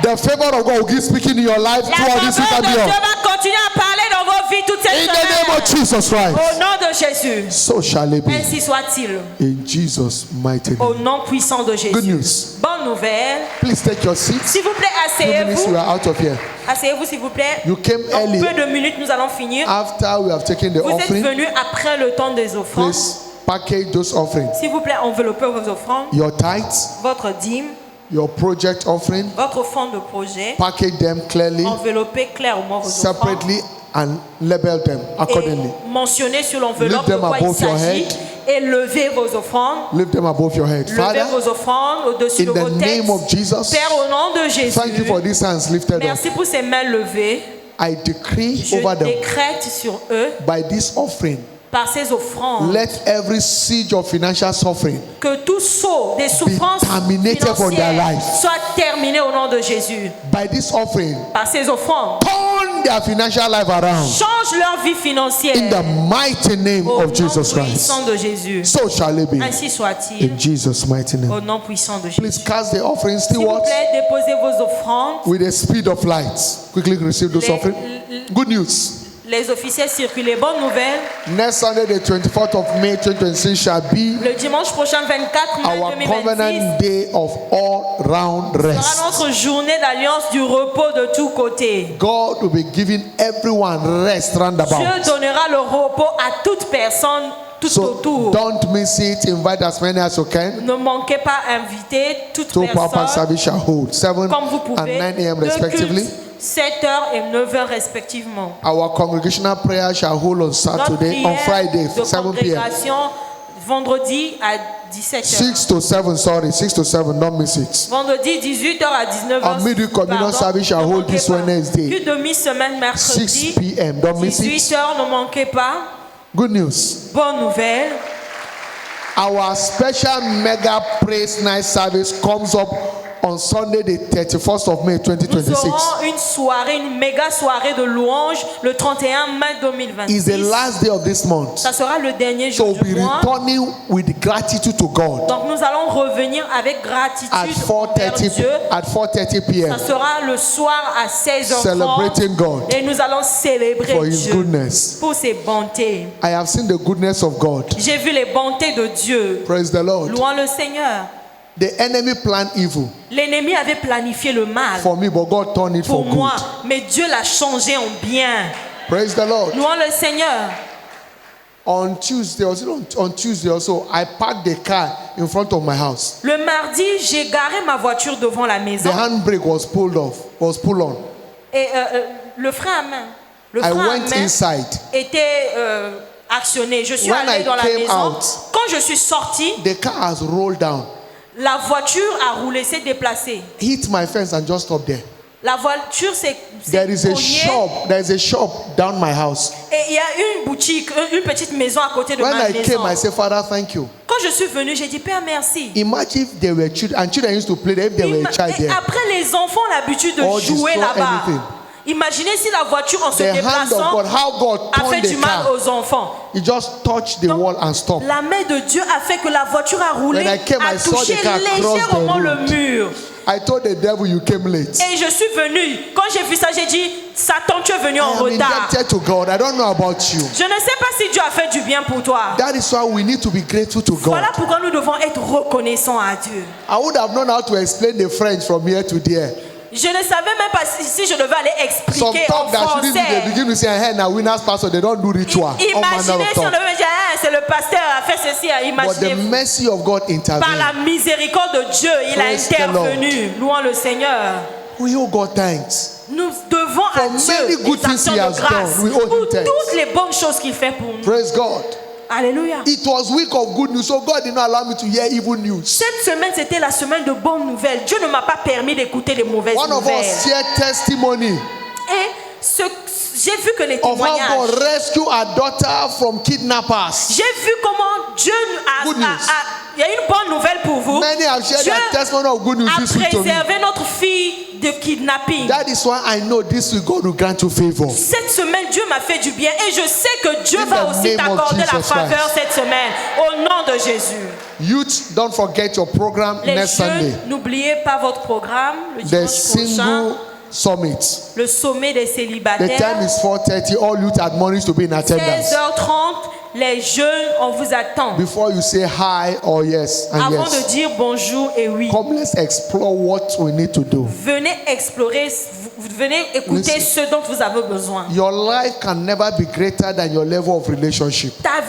The favor of God will keep speaking in your life La throughout this week faveur and de Dieu beyond. va continuer à parler dans vos vies toute cette In the name of semaine. Jesus Christ. Au nom de Jésus. So shall it be. Ainsi soit-il. In Jesus' mighty Au name. nom puissant de Good Jésus. news. Bonne nouvelle. Please take your seats. S'il vous plaît, 2 minutes, we asseyez-vous. are out of here. Asseyez-vous, s'il vous plaît. You came Dans early peu de minutes, nous allons finir. after we have taken the Vous êtes offering. venus après le temps des offrandes. Please package those offerings. S'il vous plaît, enveloppez vos offrandes, Your tithes, votre dîme, your project offering, votre offrande de projet. package them clearly, Enveloppez clairement vos offrandes. separately, and label them accordingly. Et mentionnez sur l'enveloppe Lift them de quoi il above your s'agit. head. Et levez vos offrandes. Lift them above your head. Levez Father, vos offrandes au-dessus de in vos the têtes. name of Jesus, Père, au nom de Jésus, thank you for these hands lifted up. merci pour ces mains levées. I decree Je over them décrète sur eux, by this offering. par ces offrandes, Let every siege of financial suffering que tout saut des souffrances terminated from their financières life. soit terminé au nom de Jésus. by this offering Par ces offrandes, turn their financial life around change leur vie financière. in the mighty name Au of nom Jesus Christ. puissant de Jésus. So shall it be Ainsi soit-il. in Jesus' mighty Au name. nom puissant de Please Jésus. cast the offering S'il vous stewards plaît, déposez vos offrandes. with the speed of light. Quickly receive those Les- offerings. Good news. Les officiels circulent. Bonne nouvelle. Next Sunday, the 24th of May 2026, shall be Le dimanche prochain, 24 mai our 2026, covenant day of all-round sera rest. notre journée d'alliance du repos de tous côtés. God will be giving everyone rest round Dieu about. donnera le repos à toute personne tout So autour. don't miss it. Invite as many as you can. Ne manquez pas d'inviter toute Two power pack personne service shall hold 7 comme vous and pouvez. 9 a.m. Deux respectively. cultes, 7h et 9h respectivement. Our congregational prayer shall hold on Notre Saturday, prière on Friday, de 7 p.m. congrégation vendredi à 17h. 6 to 7, sorry, 6 to 7, don't miss it. Vendredi 18h à 19h. Our midweek communion service shall hold this Wednesday. Puis demi-semaine 6 mercredi. p.m. Don't miss it. 18h, ne manquez pas. Good news. Bonne nouvelle. Our special mega praise night service comes up on Sunday, the 31st of May Nous 2026. aurons une soirée, une méga soirée de louanges le 31 mai It's the 2026. last day of this month. Ça sera le dernier So jour we'll du be mois. returning with gratitude to God Donc nous allons revenir avec gratitude at envers 4:30 Dieu. at 4:30 p.m. Ça sera le soir à 16h30. Celebrating God Et nous allons célébrer for His Dieu goodness. pour ses bontés. I have seen the goodness of God. J'ai vu les bontés de Dieu. Praise the Lord. Louons le Seigneur. The enemy planned evil L'ennemi avait planifié le mal for me, but God turned it for pour moi, good. mais Dieu l'a changé en bien. Praise the Lord. Louons le Seigneur. On Tuesday, on Tuesday also, I parked the car in front of my house. Le mardi, j'ai garé ma voiture devant la maison The handbrake was pulled on. et le frein à main, I à went main inside. était actionné. Je suis When allée I dans la came maison. out, Quand je suis sortie, The car has rolled down, la voiture a roulé, s'est déplacée. hit my fence and just stopped there. La voiture s'est There is a cognée shop. There is a shop down my house. et il y a une boutique, une petite maison à côté de When ma I maison. came, I said, Father, thank you. Quand je suis venue, j'ai dit Père merci. Imagine if there were children, and children used to play there, if there were a child Et there. après, les enfants ont l'habitude de Or jouer destroy là-bas. anything. Imaginez si la voiture en se The hand of déplaçant God, how God a fait turned du the mal car. aux enfants. He just touched the Donc, wall and stopped. La main de Dieu a fait que la voiture a roulé, When I came, a I saw touché the car cross légèrement the le road. mur. I told the devil you came late. Et je suis venue. Quand j'ai vu ça, j'ai dit Satan, tu es venu en I am retard. indebted to God. I don't know about you. Je ne sais pas si Dieu a fait du bien pour toi. That is why we need to be grateful to God. Voilà pourquoi nous devons être reconnaissants à Dieu. I would have known how to explain the French from here to there. Je ne savais même pas si je devais aller Some expliquer en talk that shouldn't be, they français. begin to say, hey, now winners pastor, they don't do ritual. All manner Imaginez of si on talk. devait dire ah, c'est le pasteur a fait ceci. But the Imaginez mercy of God par intervened. la miséricorde de Dieu, il a Praise the intervenu. Louons le Seigneur. We owe God thanks. Nous devons à For Dieu many good des things actions he de has grâce done, we owe him pour thanks. toutes les bonnes choses qu'il fait pour nous. Praise God. Alléluia. It was week of good news, so God did not allow me to hear evil news. Cette semaine, c'était la semaine de bonnes nouvelles. Dieu ne m'a pas permis d'écouter les mauvaises One of nouvelles. us shared testimony Et j'ai vu que les of how témoignages. God rescued our daughter from kidnappers. J'ai vu comment Dieu Good news. il y a une bonne nouvelle pour vous. Many have shared Dieu their testimony of good news a this week to me. préservé notre fille de kidnapping. That is why I know this week God will grant you favor. Cette semaine, Dieu m'a fait du bien et je sais que Dieu In va the aussi name of t'accorder la Jesus faveur Christ. cette semaine. Au nom de Jésus. Youth, don't forget your program Les next Sunday. jeunes, n'oubliez pas votre programme le The dimanche single prochain. summit. Le sommet des The célibataires. time is 4:30. All youth admonished to be in attendance. 16h30, les jeunes, on vous attend. Before you say hi or yes and Avant de yes, dire bonjour et oui. come let's explore what we need to do. Venez explorer, vous venez écouter Listen. ce dont vous avez besoin. Your life can never be greater than your level of relationship. Ta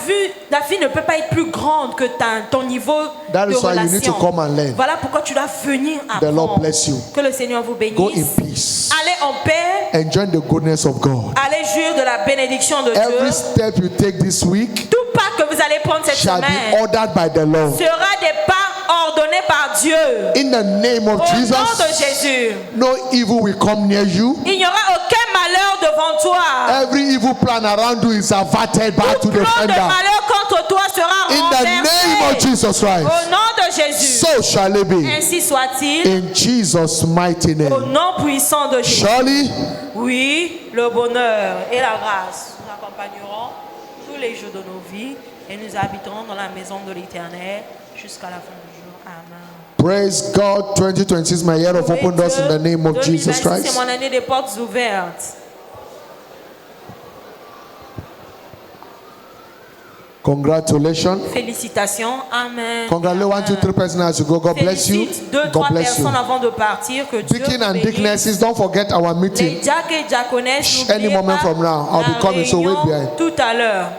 vie ne peut pas être plus grande que ton niveau That de is why you need to relation. come and learn. Voilà pourquoi tu dois venir The Lord apprendre. bless you. Que le Seigneur vous Go in bénisse. peace. Allez en paix. Enjoy the goodness of God. Allez jouir de la bénédiction de Every Dieu. step you take this week Tout pas que vous allez prendre cette shall be semaine ordered by the Lord. sera des pas ordonnés par Dieu. In the name of Au nom de Jesus, Jésus. no evil will come near you. Il n'y aura aucun malheur devant toi. Every evil plan around you is averted back to Tout the plan de sender. malheur contre toi sera In the name of renversé. Jesus Christ, Au nom de Jésus. so shall it be. Ainsi soit-il. In Jesus' mighty Au name. nom puissant de Jésus. Surely, Oui, le bonheur et la grâce nous accompagneront tous les jours de nos vies et nous habiterons dans la maison de l'Éternel jusqu'à la fin du jour. Amen. praise God. 2020 is my year of open doors in the name of Jesus 2026, Christ. c'est mon année des portes ouvertes. Congratulations. Félicitations. Amen. Congratulations. 1, 2, 3 persons as you go. God bless you. Félicite 2, 3 God bless you. personnes avant de partir. Que Dieu Deacon vous and bénisse. deaconesses, don't forget our Les meeting. diacres et diaconesses, Any n'oubliez moment pas from now, I'll be la coming, so wait réunion behind. tout à l'heure.